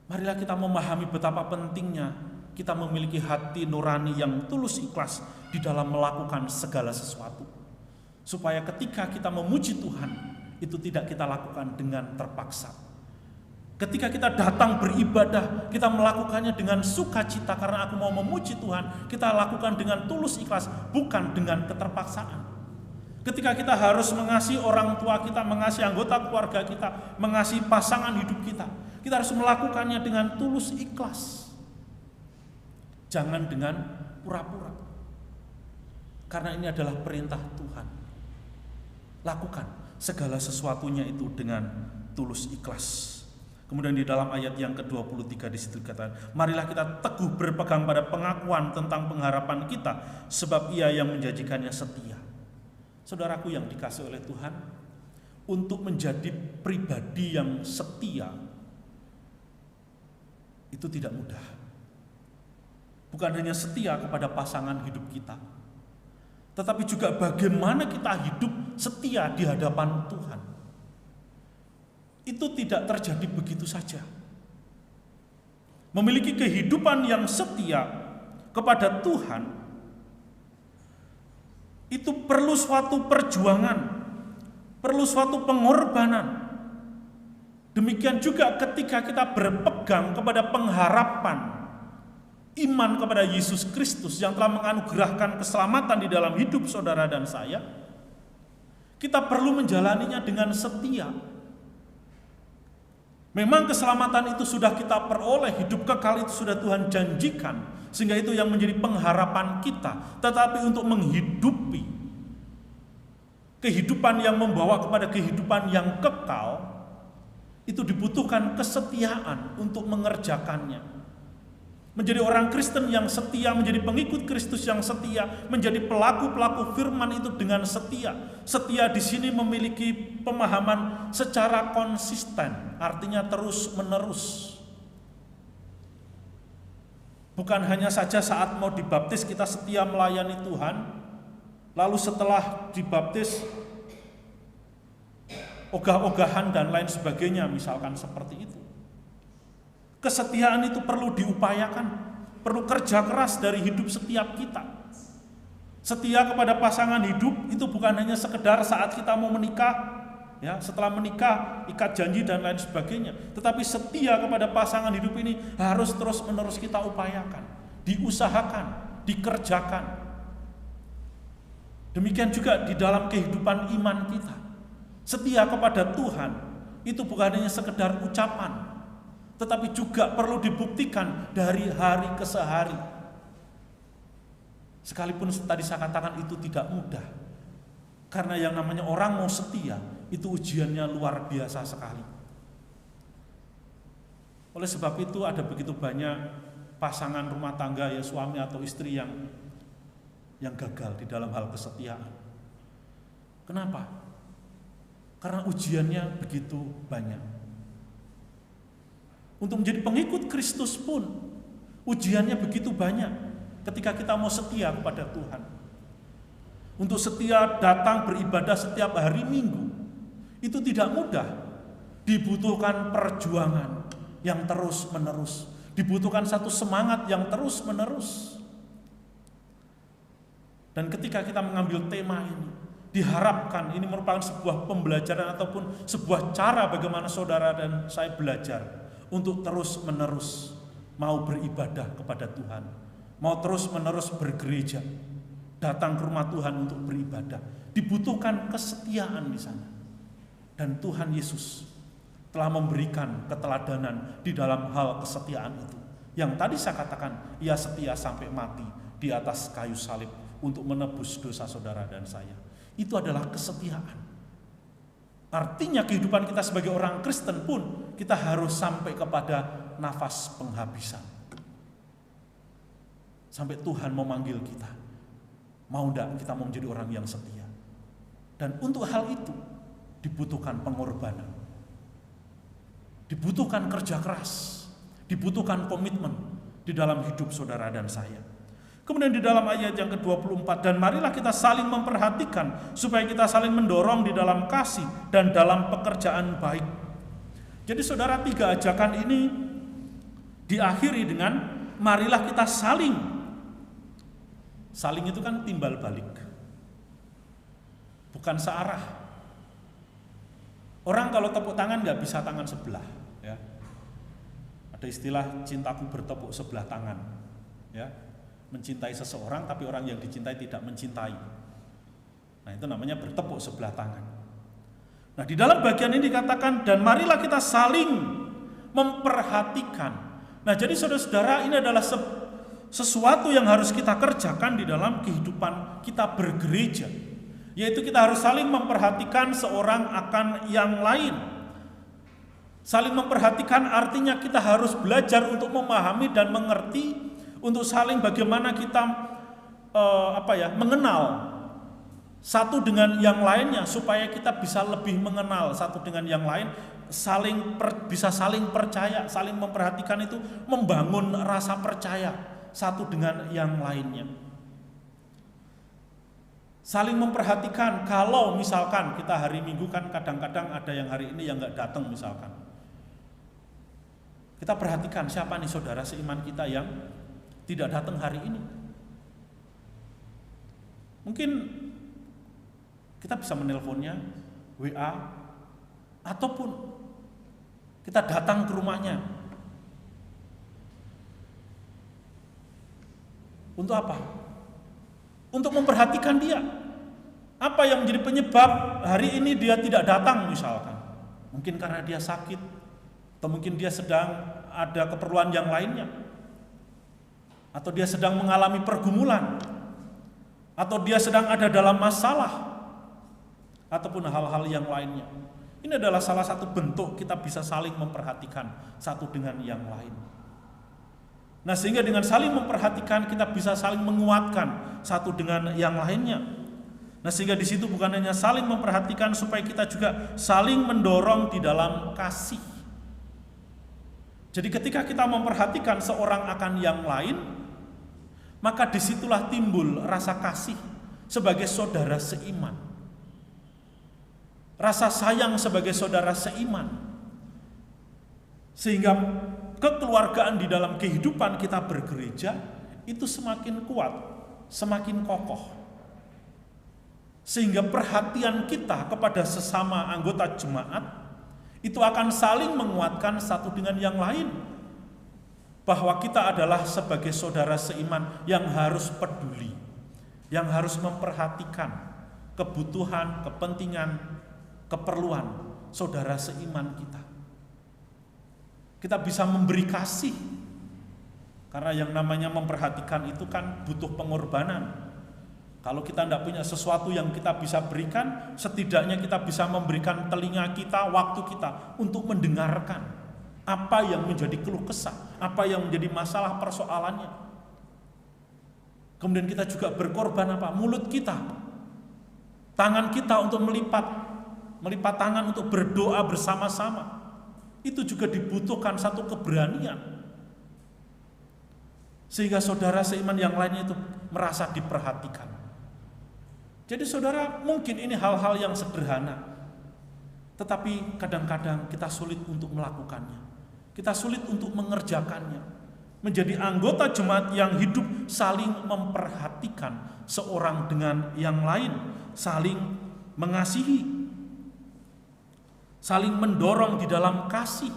marilah kita memahami betapa pentingnya kita memiliki hati nurani yang tulus ikhlas di dalam melakukan segala sesuatu. Supaya ketika kita memuji Tuhan, itu tidak kita lakukan dengan terpaksa. Ketika kita datang beribadah, kita melakukannya dengan sukacita karena aku mau memuji Tuhan. Kita lakukan dengan tulus ikhlas, bukan dengan keterpaksaan. Ketika kita harus mengasihi orang tua kita, mengasihi anggota keluarga kita, mengasihi pasangan hidup kita harus melakukannya dengan tulus ikhlas. Jangan dengan pura-pura. Karena ini adalah perintah Tuhan. Lakukan segala sesuatunya itu dengan tulus ikhlas. Kemudian di dalam ayat yang ke-23 di situ dikatakan, marilah kita teguh berpegang pada pengakuan tentang pengharapan kita, sebab Ia yang menjanjikannya setia. Saudaraku yang dikasihi oleh Tuhan, untuk menjadi pribadi yang setia itu tidak mudah. Bukan hanya setia kepada pasangan hidup kita, tetapi juga bagaimana kita hidup setia di hadapan Tuhan. Itu tidak terjadi begitu saja. Memiliki kehidupan yang setia kepada Tuhan itu perlu suatu perjuangan, perlu suatu pengorbanan. Demikian juga ketika kita berpegang kepada pengharapan iman kepada Yesus Kristus yang telah menganugerahkan keselamatan di dalam hidup saudara dan saya, kita perlu menjalaninya dengan setia. Memang keselamatan itu sudah kita peroleh, hidup kekal itu sudah Tuhan janjikan, sehingga itu yang menjadi pengharapan kita. Tetapi untuk menghidupi kehidupan yang membawa kepada kehidupan yang kekal, itu dibutuhkan kesetiaan untuk mengerjakannya. Menjadi orang Kristen yang setia, menjadi pengikut Kristus yang setia, menjadi pelaku-pelaku firman itu dengan setia. Setia di sini memiliki pemahaman secara konsisten, artinya terus-menerus. Bukan hanya saja saat mau dibaptis kita setia melayani Tuhan, lalu setelah dibaptis ogah-ogahan dan lain sebagainya, misalkan seperti itu. Kesetiaan itu perlu diupayakan, perlu kerja keras dari hidup setiap kita. Setia kepada pasangan hidup itu bukan hanya sekedar saat kita mau menikah, ya, setelah menikah, ikat janji dan lain sebagainya. Tetapi setia kepada pasangan hidup ini harus terus-menerus kita upayakan, diusahakan, dikerjakan. Demikian juga di dalam kehidupan iman kita. Setia kepada Tuhan itu bukan hanya sekedar ucapan, tetapi juga perlu dibuktikan dari hari ke hari. Sekalipun tadi saya katakan itu tidak mudah, karena yang namanya orang mau setia itu ujiannya luar biasa sekali. Oleh sebab itu ada begitu banyak pasangan rumah tangga, ya suami atau istri yang gagal di dalam hal kesetiaan. Kenapa? Karena ujiannya begitu banyak. Untuk menjadi pengikut Kristus pun ujiannya begitu banyak ketika kita mau setia kepada Tuhan. Untuk setia datang beribadah setiap hari Minggu itu tidak mudah. Dibutuhkan perjuangan yang terus-menerus, dibutuhkan satu semangat yang terus-menerus. Dan ketika kita mengambil tema ini, diharapkan ini merupakan sebuah pembelajaran ataupun sebuah cara bagaimana saudara dan saya belajar untuk terus-menerus mau beribadah kepada Tuhan, mau terus-menerus bergereja, datang ke rumah Tuhan untuk beribadah. Dibutuhkan kesetiaan di sana. Dan Tuhan Yesus telah memberikan keteladanan di dalam hal kesetiaan itu. Yang tadi saya katakan, ia setia sampai mati di atas kayu salib untuk menebus dosa saudara dan saya. Itu adalah kesetiaan. Artinya kehidupan kita sebagai orang Kristen pun kita harus sampai kepada nafas penghabisan. Sampai Tuhan memanggil kita. Mau enggak kita mau menjadi orang yang setia. Dan untuk hal itu dibutuhkan pengorbanan. Dibutuhkan kerja keras. Dibutuhkan komitmen di dalam hidup saudara dan saya. Kemudian di dalam ayat yang ke-24, dan marilah kita saling memperhatikan supaya kita saling mendorong di dalam kasih dan dalam pekerjaan baik. Jadi saudara, 3 ajakan ini diakhiri dengan marilah kita saling. Saling itu kan timbal balik, bukan searah. Orang kalau tepuk tangan nggak bisa tangan sebelah, ya. Ada istilah cintaku bertepuk sebelah tangan, ya. Mencintai seseorang tapi orang yang dicintai tidak mencintai. Nah, itu namanya bertepuk sebelah tangan. Nah, di dalam bagian ini dikatakan dan marilah kita saling memperhatikan. Nah, jadi saudara-saudara, ini adalah sesuatu yang harus kita kerjakan di dalam kehidupan kita bergereja. Yaitu kita harus saling memperhatikan seorang akan yang lain. Saling memperhatikan artinya kita harus belajar untuk memahami dan mengerti, untuk saling bagaimana kita mengenal satu dengan yang lainnya, supaya kita bisa lebih mengenal satu dengan yang lain, bisa saling percaya, saling memperhatikan itu membangun rasa percaya satu dengan yang lainnya. Saling memperhatikan, kalau misalkan kita hari Minggu kan kadang-kadang ada yang hari ini yang nggak datang misalkan. Kita perhatikan siapa nih saudara seiman kita yang tidak datang hari ini. Mungkin kita bisa menelponnya, WA, ataupun kita datang ke rumahnya. Untuk apa? Untuk memperhatikan dia. Apa yang menjadi penyebab hari ini dia tidak datang misalkan. Mungkin karena dia sakit, atau mungkin dia sedang ada keperluan yang lainnya, atau dia sedang mengalami pergumulan, atau dia sedang ada dalam masalah. ataupun hal-hal yang lainnya. Ini adalah salah satu bentuk kita bisa saling memperhatikan satu dengan yang lain. Nah, sehingga dengan saling memperhatikan kita bisa saling menguatkan satu dengan yang lainnya. Nah, sehingga di situ bukan hanya saling memperhatikan, supaya kita juga saling mendorong di dalam kasih. Jadi ketika kita memperhatikan seorang akan yang lain, maka disitulah timbul rasa kasih sebagai saudara seiman, rasa sayang sebagai saudara seiman, sehingga kekeluargaan di dalam kehidupan kita bergereja itu semakin kuat, semakin kokoh. Sehingga perhatian kita kepada sesama anggota jemaat itu akan saling menguatkan satu dengan yang lain. Bahwa kita adalah sebagai saudara seiman yang harus peduli, yang harus memperhatikan kebutuhan, kepentingan, keperluan saudara seiman kita. Kita bisa memberi kasih, karena yang namanya memperhatikan itu kan butuh pengorbanan. Kalau kita tidak punya sesuatu yang kita bisa berikan, setidaknya kita bisa memberikan telinga kita, waktu kita untuk mendengarkan apa yang menjadi keluh kesah, apa yang menjadi masalah persoalannya. Kemudian kita juga berkorban apa? Mulut kita, tangan kita untuk melipat tangan untuk berdoa bersama-sama. Itu juga dibutuhkan satu keberanian, sehingga saudara seiman yang lainnya itu merasa diperhatikan. Jadi saudara, mungkin ini hal-hal yang sederhana, tetapi kadang-kadang kita sulit untuk melakukannya, kita sulit untuk mengerjakannya. Menjadi anggota jemaat yang hidup saling memperhatikan seorang dengan yang lain, saling mengasihi, saling mendorong di dalam kasih.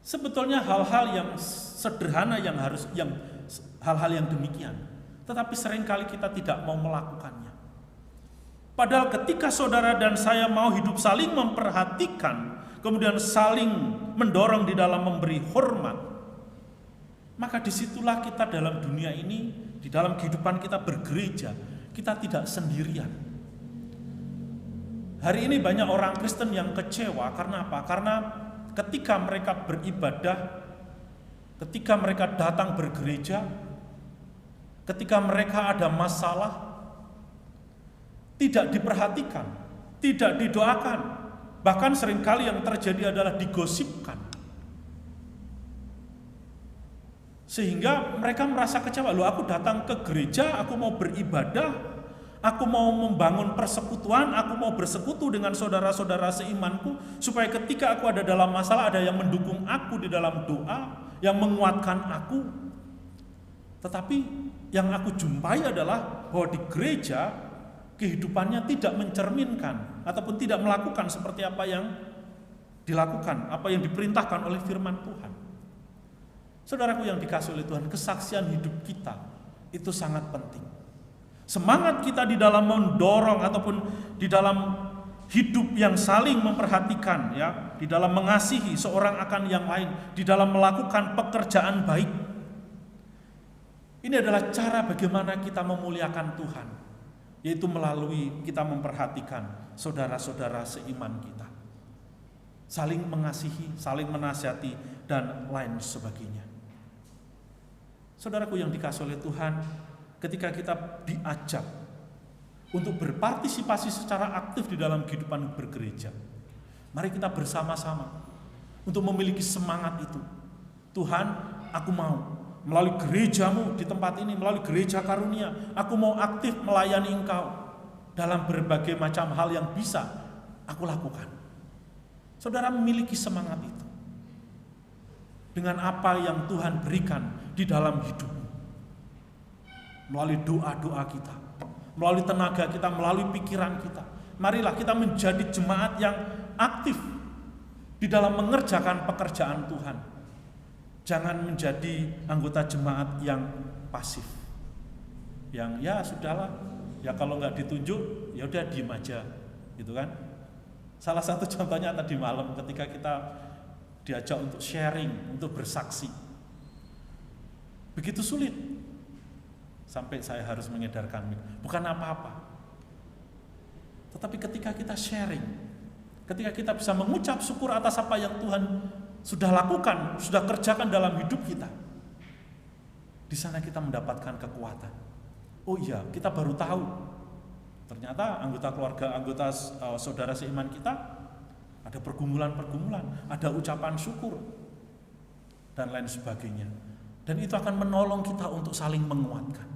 Sebetulnya hal-hal yang sederhana yang hal-hal yang demikian, tetapi seringkali kita tidak mau melakukannya. Padahal ketika saudara dan saya mau hidup saling memperhatikan, kemudian saling mendorong di dalam memberi hormat, maka disitulah kita dalam dunia ini, di dalam kehidupan kita bergereja, kita tidak sendirian. Hari ini banyak orang Kristen yang kecewa karena apa? Karena ketika mereka beribadah, ketika mereka datang bergereja, ketika mereka ada masalah, tidak diperhatikan, tidak didoakan, bahkan seringkali yang terjadi adalah digosipkan. Sehingga mereka merasa kecewa, loh aku datang ke gereja, aku mau beribadah, aku mau membangun persekutuan, aku mau bersekutu dengan saudara-saudara seimanku, supaya ketika aku ada dalam masalah, ada yang mendukung aku di dalam doa, yang menguatkan aku. Tetapi yang aku jumpai adalah bahwa di gereja kehidupannya tidak mencerminkan ataupun tidak melakukan seperti apa yang dilakukan, apa yang diperintahkan oleh firman Tuhan. Saudaraku yang dikasihi oleh Tuhan, kesaksian hidup kita itu sangat penting. Semangat kita di dalam mendorong ataupun di dalam hidup yang saling memperhatikan, ya, di dalam mengasihi seorang akan yang lain, di dalam melakukan pekerjaan baik. Ini adalah cara bagaimana kita memuliakan Tuhan, yaitu melalui kita memperhatikan saudara-saudara seiman kita, saling mengasihi, saling menasihati, dan lain sebagainya. Saudaraku yang dikasihi oleh Tuhan, ketika kita diajak untuk berpartisipasi secara aktif di dalam kehidupan bergereja, mari kita bersama-sama untuk memiliki semangat itu. Tuhan, aku mau melalui gerejamu di tempat ini, melalui gereja karunia, aku mau aktif melayani Engkau dalam berbagai macam hal yang bisa aku lakukan. Saudara memiliki semangat itu dengan apa yang Tuhan berikan di dalam hidupmu, melalui doa-doa kita, melalui tenaga kita, melalui pikiran kita. Marilah kita menjadi jemaat yang aktif di dalam mengerjakan pekerjaan Tuhan. Jangan menjadi anggota jemaat yang pasif, yang ya sudahlah, ya kalau nggak ditunjuk ya udah diem aja, gitu kan? Salah satu contohnya tadi malam ketika kita diajak untuk sharing, untuk bersaksi, begitu sulit, sampai saya harus mengedarkan mic. Bukan apa-apa, Tetapi ketika kita sharing, ketika kita bisa mengucap syukur atas apa yang Tuhan sudah lakukan, sudah kerjakan dalam hidup kita, di sana kita mendapatkan kekuatan. Oh iya, kita baru tahu ternyata anggota keluarga, anggota saudara seiman kita ada pergumulan-pergumulan, ada ucapan syukur dan lain sebagainya. Dan itu akan menolong kita untuk saling menguatkan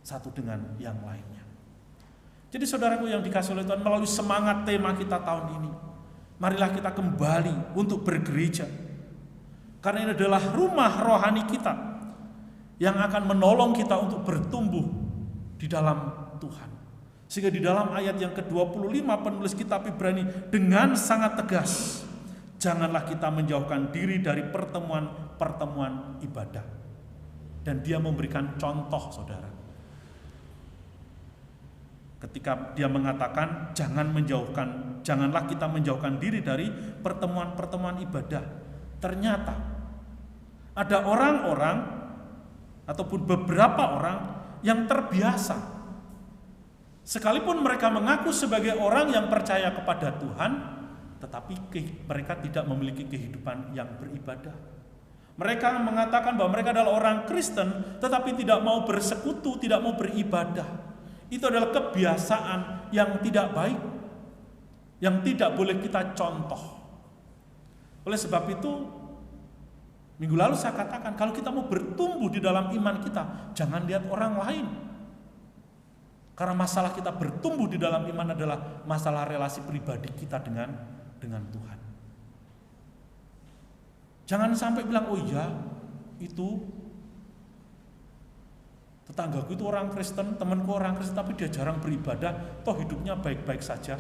satu dengan yang lainnya. Jadi saudaraku yang dikasihi oleh Tuhan, melalui semangat tema kita tahun ini, marilah kita kembali untuk bergereja. Karena ini adalah rumah rohani kita yang akan menolong kita untuk bertumbuh di dalam Tuhan. Sehingga di dalam ayat yang ke-25 penulis kitab Ibrani dengan sangat tegas, janganlah kita menjauhkan diri dari pertemuan-pertemuan ibadah. Dan dia memberikan contoh, saudara. Ketika dia mengatakan janganlah kita menjauhkan diri dari pertemuan-pertemuan ibadah. Ternyata ada orang-orang ataupun beberapa orang yang terbiasa, sekalipun mereka mengaku sebagai orang yang percaya kepada Tuhan, tetapi mereka tidak memiliki kehidupan yang beribadah. Mereka mengatakan bahwa mereka adalah orang Kristen, tetapi tidak mau bersekutu, tidak mau beribadah. Itu adalah kebiasaan yang tidak baik, yang tidak boleh kita contoh. Oleh sebab itu, minggu lalu saya katakan, kalau kita mau bertumbuh di dalam iman kita, jangan lihat orang lain. Karena masalah kita bertumbuh di dalam iman adalah masalah relasi pribadi kita dengan Tuhan. Jangan sampai bilang, oh iya, itu tetanggaku itu orang Kristen, temanku orang Kristen, tapi dia jarang beribadah, toh hidupnya baik-baik saja.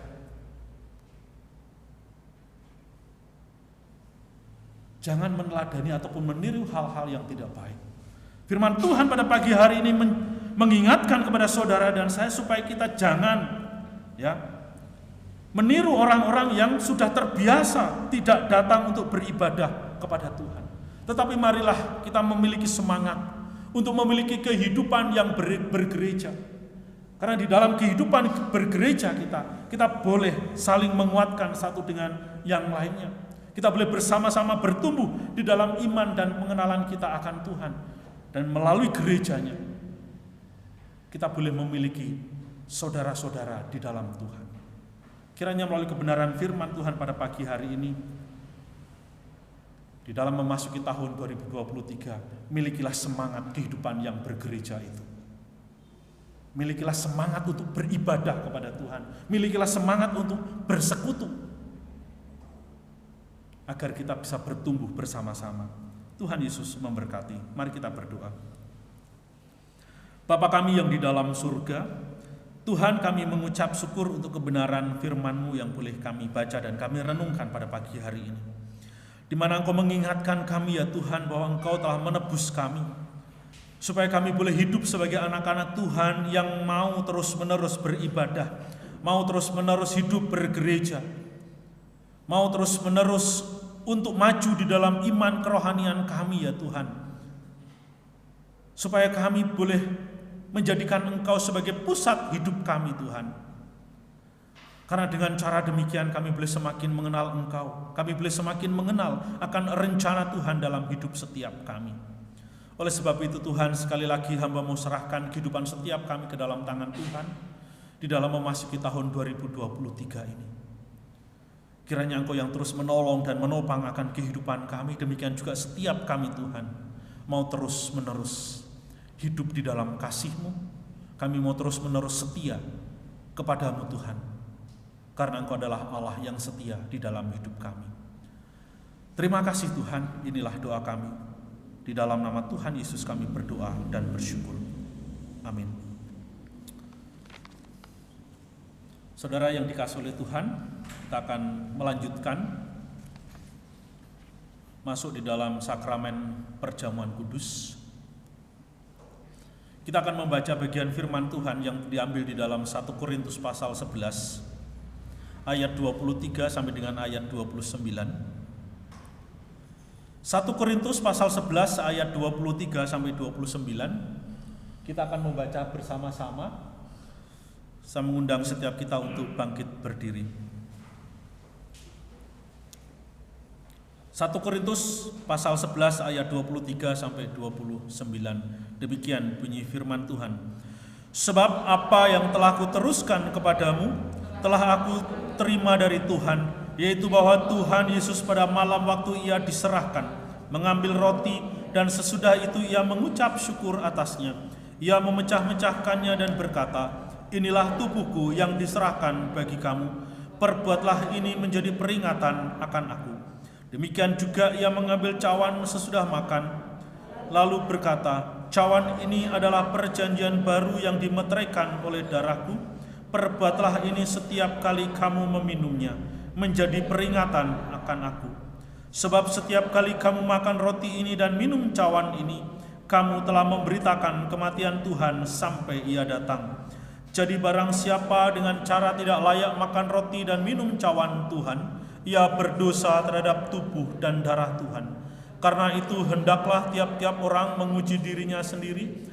Jangan meneladani ataupun meniru hal-hal yang tidak baik. Firman Tuhan pada pagi hari ini mengingatkan kepada saudara dan saya supaya kita jangan meniru orang-orang yang sudah terbiasa tidak datang untuk beribadah kepada Tuhan. Tetapi marilah kita memiliki semangat untuk memiliki kehidupan yang bergereja. Karena di dalam kehidupan bergereja kita boleh saling menguatkan satu dengan yang lainnya. Kita boleh bersama-sama bertumbuh di dalam iman dan pengenalan kita akan Tuhan. Dan melalui gerejanya, kita boleh memiliki saudara-saudara di dalam Tuhan. Kiranya melalui kebenaran firman Tuhan pada pagi hari ini, di dalam memasuki tahun 2023, milikilah semangat kehidupan yang bergereja itu. Milikilah semangat untuk beribadah kepada Tuhan. Milikilah semangat untuk bersekutu. Agar kita bisa bertumbuh bersama-sama. Tuhan Yesus memberkati. Mari kita berdoa. Bapa kami yang di dalam surga, Tuhan, kami mengucap syukur untuk kebenaran firman-Mu yang boleh kami baca dan kami renungkan pada pagi hari ini. Di mana Engkau mengingatkan kami ya Tuhan bahwa Engkau telah menebus kami, supaya kami boleh hidup sebagai anak-anak Tuhan yang mau terus-menerus beribadah, mau terus-menerus hidup bergereja, mau terus-menerus untuk maju di dalam iman kerohanian kami ya Tuhan, supaya kami boleh menjadikan Engkau sebagai pusat hidup kami Tuhan. Karena dengan cara demikian kami boleh semakin mengenal Engkau, kami boleh semakin mengenal akan rencana Tuhan dalam hidup setiap kami. Oleh sebab itu Tuhan, sekali lagi hamba-Mu serahkan kehidupan setiap kami ke dalam tangan Tuhan di dalam memasuki tahun 2023 ini. Kiranya Engkau yang terus menolong dan menopang akan kehidupan kami, demikian juga setiap kami Tuhan, mau terus-menerus hidup di dalam kasih-Mu. Kami mau terus-menerus setia kepada-Mu Tuhan, karena Engkau adalah Allah yang setia di dalam hidup kami. Terima kasih Tuhan, inilah doa kami. Di dalam nama Tuhan Yesus kami berdoa dan bersyukur. Amin. Saudara yang dikasihi oleh Tuhan, kita akan melanjutkan masuk di dalam sakramen perjamuan kudus. Kita akan membaca bagian firman Tuhan yang diambil di dalam 1 Korintus pasal 11 ayat 23 sampai dengan ayat 29. 1 Korintus pasal 11 ayat 23 sampai 29. Kita akan membaca bersama-sama Saya mengundang setiap kita untuk bangkit berdiri. 1 Korintus pasal 11 ayat 23 sampai 29. Demikian bunyi firman Tuhan. Sebab apa yang telah kuteruskan kepadamu telah aku terima dari Tuhan, yaitu bahwa Tuhan Yesus pada malam waktu ia diserahkan mengambil roti, dan sesudah itu ia mengucap syukur atasnya. Ia memecah-mecahkannya dan berkata, inilah tubuhku yang diserahkan bagi kamu. Perbuatlah ini menjadi peringatan akan aku. Demikian juga ia mengambil cawan sesudah makan, lalu berkata, cawan ini adalah perjanjian baru yang dimeteraikan oleh darahku. Perbuatlah ini setiap kali kamu meminumnya, menjadi peringatan akan aku. Sebab setiap kali kamu makan roti ini dan minum cawan ini, kamu telah memberitakan kematian Tuhan sampai ia datang. Jadi barang siapa dengan cara tidak layak makan roti dan minum cawan Tuhan, ia berdosa terhadap tubuh dan darah Tuhan. Karena itu hendaklah tiap-tiap orang menguji dirinya sendiri,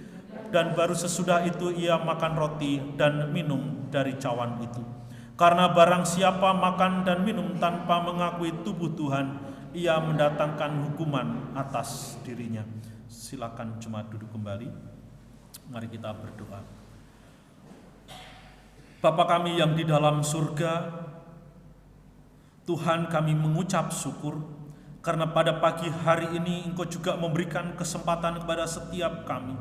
dan baru sesudah itu ia makan roti dan minum dari cawan itu. Karena barang siapa makan dan minum tanpa mengakui tubuh Tuhan, ia mendatangkan hukuman atas dirinya. Silakan jemaat duduk kembali. Mari kita berdoa. Bapa kami yang di dalam surga, Tuhan, kami mengucap syukur karena pada pagi hari ini Engkau juga memberikan kesempatan kepada setiap kami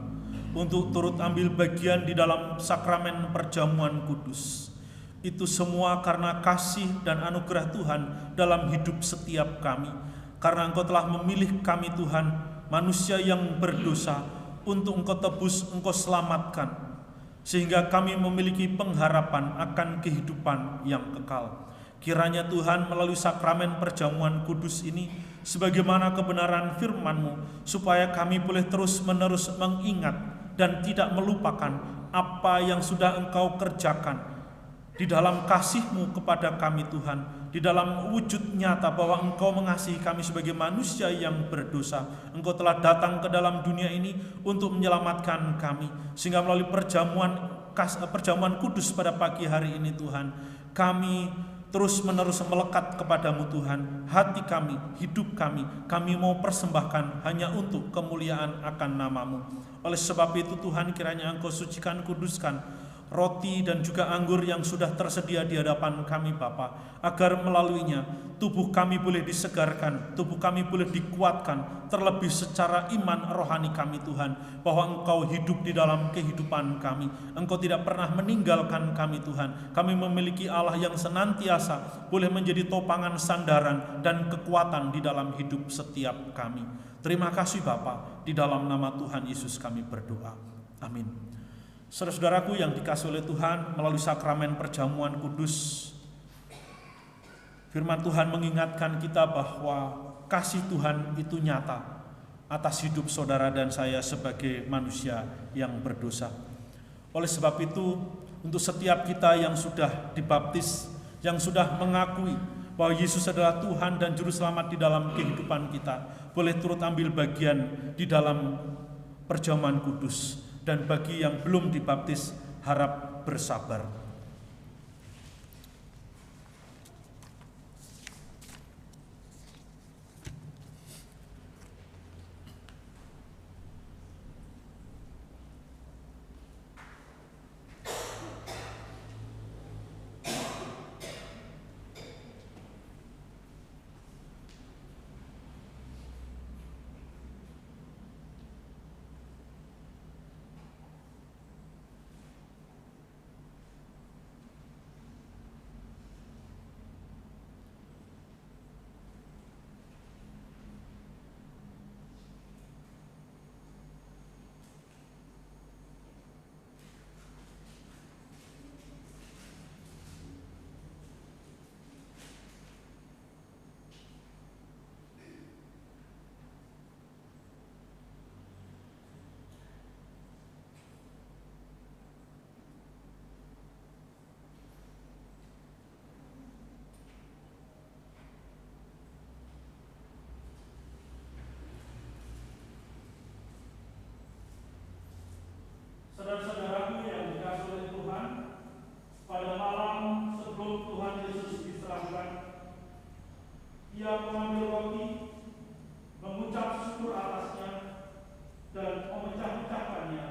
untuk turut ambil bagian di dalam sakramen perjamuan kudus. Itu semua karena kasih dan anugerah Tuhan dalam hidup setiap kami. Karena Engkau telah memilih kami Tuhan, manusia yang berdosa, untuk Engkau tebus, Engkau selamatkan, sehingga kami memiliki pengharapan akan kehidupan yang kekal. Kiranya Tuhan melalui sakramen perjamuan kudus ini, sebagaimana kebenaran firman-Mu, supaya kami boleh terus-menerus mengingat dan tidak melupakan apa yang sudah Engkau kerjakan di dalam kasih-Mu kepada kami Tuhan, di dalam wujud nyata bahwa Engkau mengasihi kami sebagai manusia yang berdosa. Engkau telah datang ke dalam dunia ini untuk menyelamatkan kami, sehingga melalui perjamuan kudus pada pagi hari ini Tuhan, kami terus-menerus melekat kepadamu Tuhan. Hati kami, hidup kami mau persembahkan hanya untuk kemuliaan akan nama-Mu. Oleh sebab itu Tuhan, kiranya Engkau sucikan, kuduskan roti dan juga anggur yang sudah tersedia di hadapan kami Bapa, agar melaluinya tubuh kami boleh disegarkan, tubuh kami boleh dikuatkan, terlebih secara iman rohani kami Tuhan, bahwa Engkau hidup di dalam kehidupan kami. Engkau tidak pernah meninggalkan kami Tuhan. Kami memiliki Allah yang senantiasa boleh menjadi topangan, sandaran, dan kekuatan di dalam hidup setiap kami. Terima kasih Bapa, di dalam nama Tuhan Yesus kami berdoa. Amin. Saudara-saudaraku yang dikasihi oleh Tuhan, melalui sakramen perjamuan kudus, firman Tuhan mengingatkan kita bahwa kasih Tuhan itu nyata atas hidup saudara dan saya sebagai manusia yang berdosa. Oleh sebab itu, untuk setiap kita yang sudah dibaptis, yang sudah mengakui bahwa Yesus adalah Tuhan dan Juru Selamat di dalam kehidupan kita, boleh turut ambil bagian di dalam perjamuan kudus. Dan bagi yang belum dibaptis, harap bersabar. Ia mengambil roti, mengucap syukur atasnya, dan memecah-mecahkannya,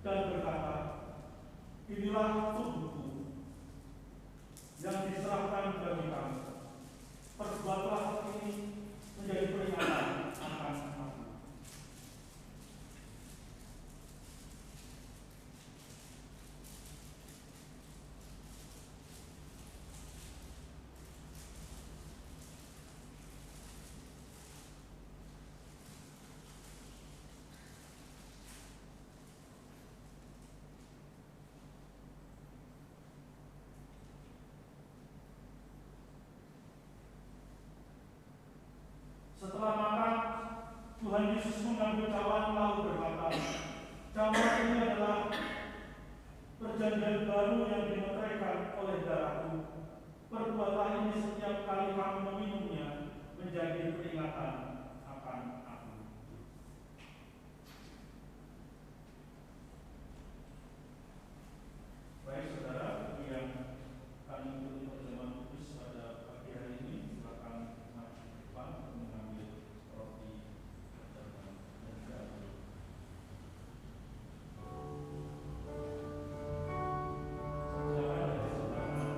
dan berkata, "Inilah tubuhku yang diserahkan bagi kamu. Perbuatlah ini menjadi peringatan akan aku." Setelah makan, Tuhan Yesus mengambil cawan lalu berkata, "Cawan ini adalah perjanjian baru yang dimeteraikan oleh darahku. Perbuatlah ini setiap kali kamu meminumnya menjadi peringatan akan aku." Baik saudara, yang akan mengikuti perjamuan kudus pada pagi hari ini, silakan maju ke depan mengambil roti dan garam. Silakan dari sebelah kanan.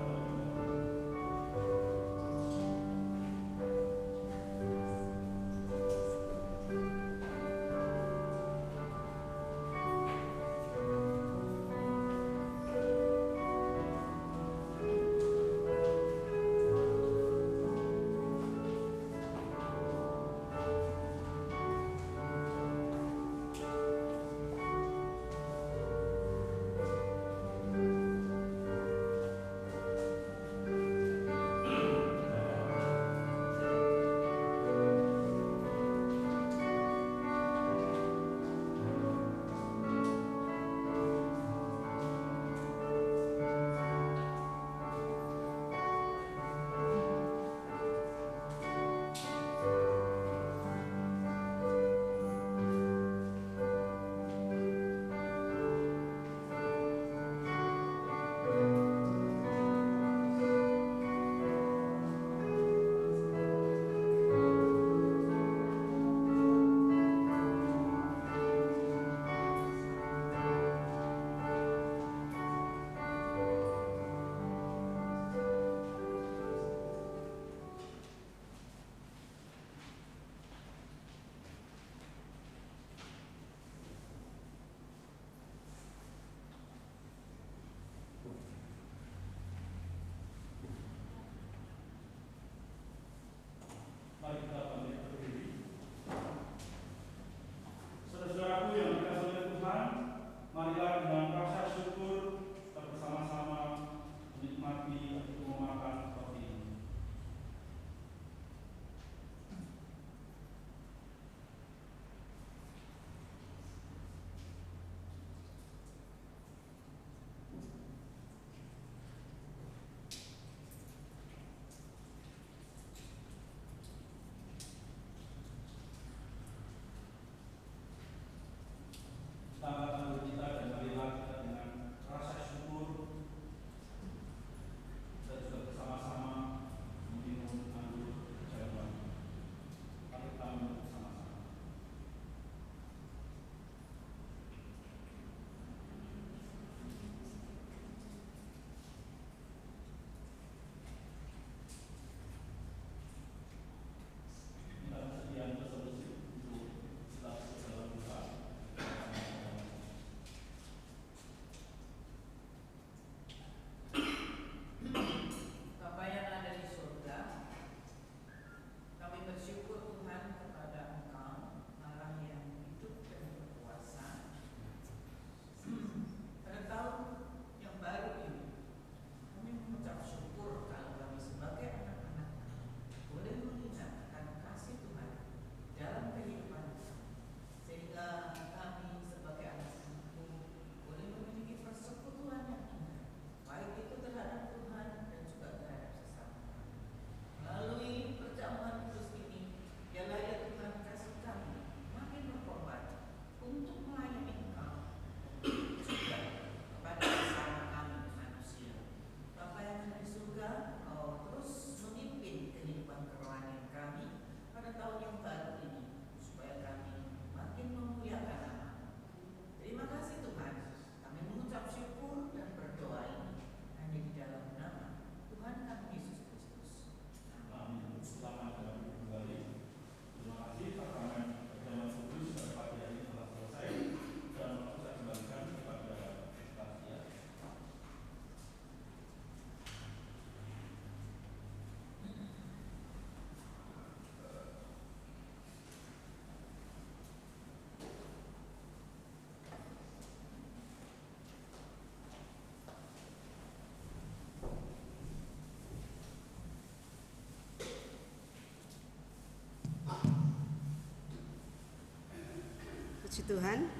Puji Tuhan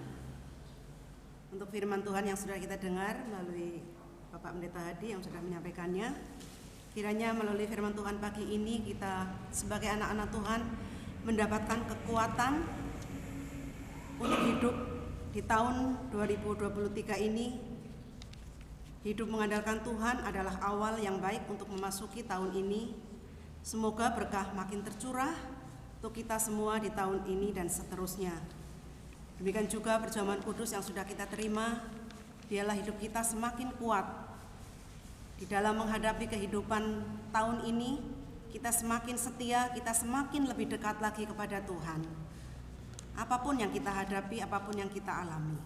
untuk firman Tuhan yang sudah kita dengar melalui Bapak Pendeta Hadi yang sudah menyampaikannya. Kiranya melalui firman Tuhan pagi ini kita sebagai anak-anak Tuhan mendapatkan kekuatan untuk hidup di tahun 2023 ini. Hidup mengandalkan Tuhan adalah awal yang baik untuk memasuki tahun ini. Semoga berkah makin tercurah untuk kita semua di tahun ini dan seterusnya. Demikian juga perjamuan kudus yang sudah kita terima, biarlah hidup kita semakin kuat di dalam menghadapi kehidupan tahun ini. Kita semakin setia, kita semakin lebih dekat lagi kepada Tuhan. Apapun yang kita hadapi, apapun yang kita alami.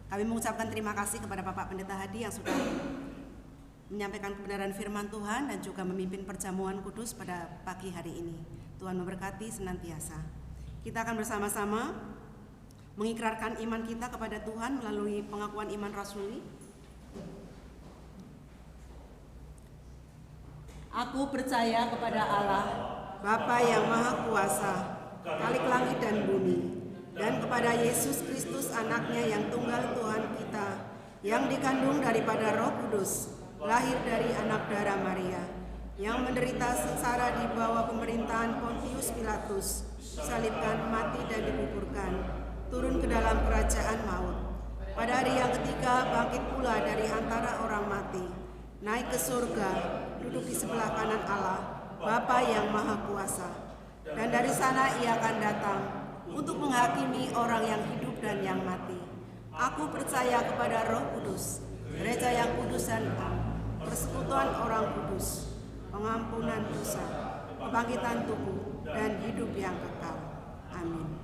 Kami mengucapkan terima kasih kepada Bapak Pendeta Hadi yang sudah menyampaikan kebenaran firman Tuhan dan juga memimpin perjamuan kudus pada pagi hari ini. Tuhan memberkati senantiasa. Kita akan bersama-sama mengikrarkan iman kita kepada Tuhan melalui pengakuan iman rasuli. Aku percaya kepada Allah, Bapa yang Maha Kuasa, Khalik langit dan bumi, dan kepada Yesus Kristus anaknya yang tunggal Tuhan kita, yang dikandung daripada Roh Kudus, lahir dari anak darah Maria, yang menderita sengsara di bawah pemerintahan Pontius Pilatus, disalibkan, mati dan dikuburkan, turun ke dalam kerajaan maut. Pada hari yang ketiga bangkit pula dari antara orang mati, naik ke surga, duduk di sebelah kanan Allah, Bapa yang Maha Kuasa. Dan dari sana ia akan datang untuk menghakimi orang yang hidup dan yang mati. Aku percaya kepada Roh Kudus, gereja yang kudus dan am, persekutuan orang kudus, pengampunan dosa, kebangkitan tubuh, dan hidup yang kekal. Amin.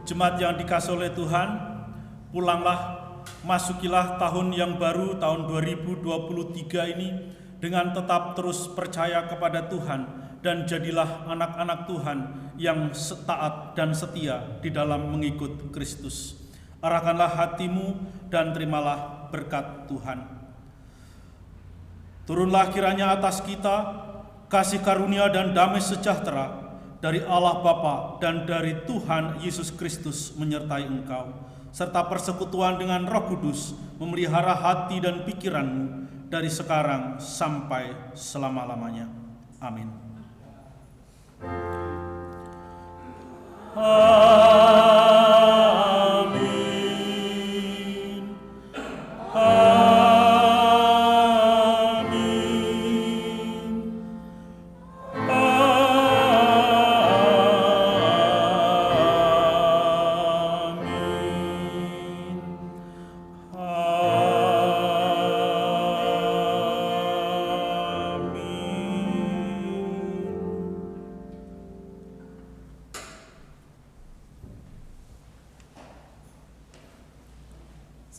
Jemaat yang dikasihi oleh Tuhan, pulanglah, masukilah tahun yang baru, tahun 2023 ini dengan tetap terus percaya kepada Tuhan dan jadilah anak-anak Tuhan yang taat dan setia di dalam mengikut Kristus. Arahkanlah hatimu dan terimalah berkat Tuhan. Turunlah kiranya atas kita kasih karunia dan damai sejahtera dari Allah Bapa dan dari Tuhan Yesus Kristus menyertai engkau, serta persekutuan dengan Roh Kudus memelihara hati dan pikiranmu dari sekarang sampai selama-lamanya. Amin. Amin. Amin.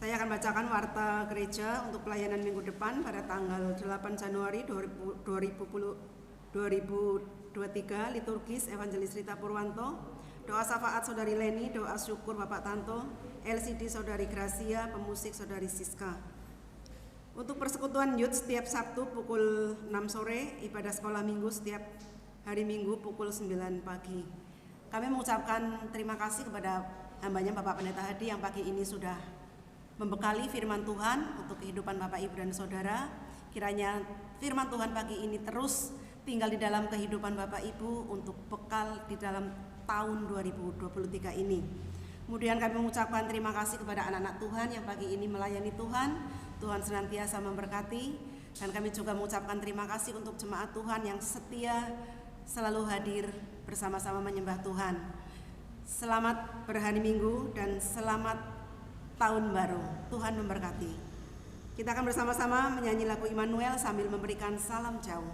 Saya akan bacakan warta gereja untuk pelayanan minggu depan pada tanggal 8 Januari 2023, liturgis Evangelis Rita Purwanto, doa syafaat Saudari Leni, doa syukur Bapak Tanto, LCD Saudari Gracia, pemusik Saudari Siska. Untuk persekutuan youth setiap Sabtu pukul 6 sore, ibadah sekolah minggu setiap hari Minggu pukul 9 pagi. Kami mengucapkan terima kasih kepada hambanya Bapak Pendeta Hadi yang pagi ini sudah membekali firman Tuhan untuk kehidupan Bapak, Ibu, dan Saudara. Kiranya firman Tuhan pagi ini terus tinggal di dalam kehidupan Bapak, Ibu untuk bekal di dalam tahun 2023 ini. Kemudian kami mengucapkan terima kasih kepada anak-anak Tuhan yang pagi ini melayani Tuhan. Tuhan senantiasa memberkati. Dan kami juga mengucapkan terima kasih untuk jemaat Tuhan yang setia selalu hadir bersama-sama menyembah Tuhan. Selamat berhari Minggu dan selamat tahun baru. Tuhan memberkati. Kita akan bersama-sama menyanyi lagu Immanuel sambil memberikan salam jauh.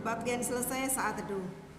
Kebaktian selesai, saat teduh.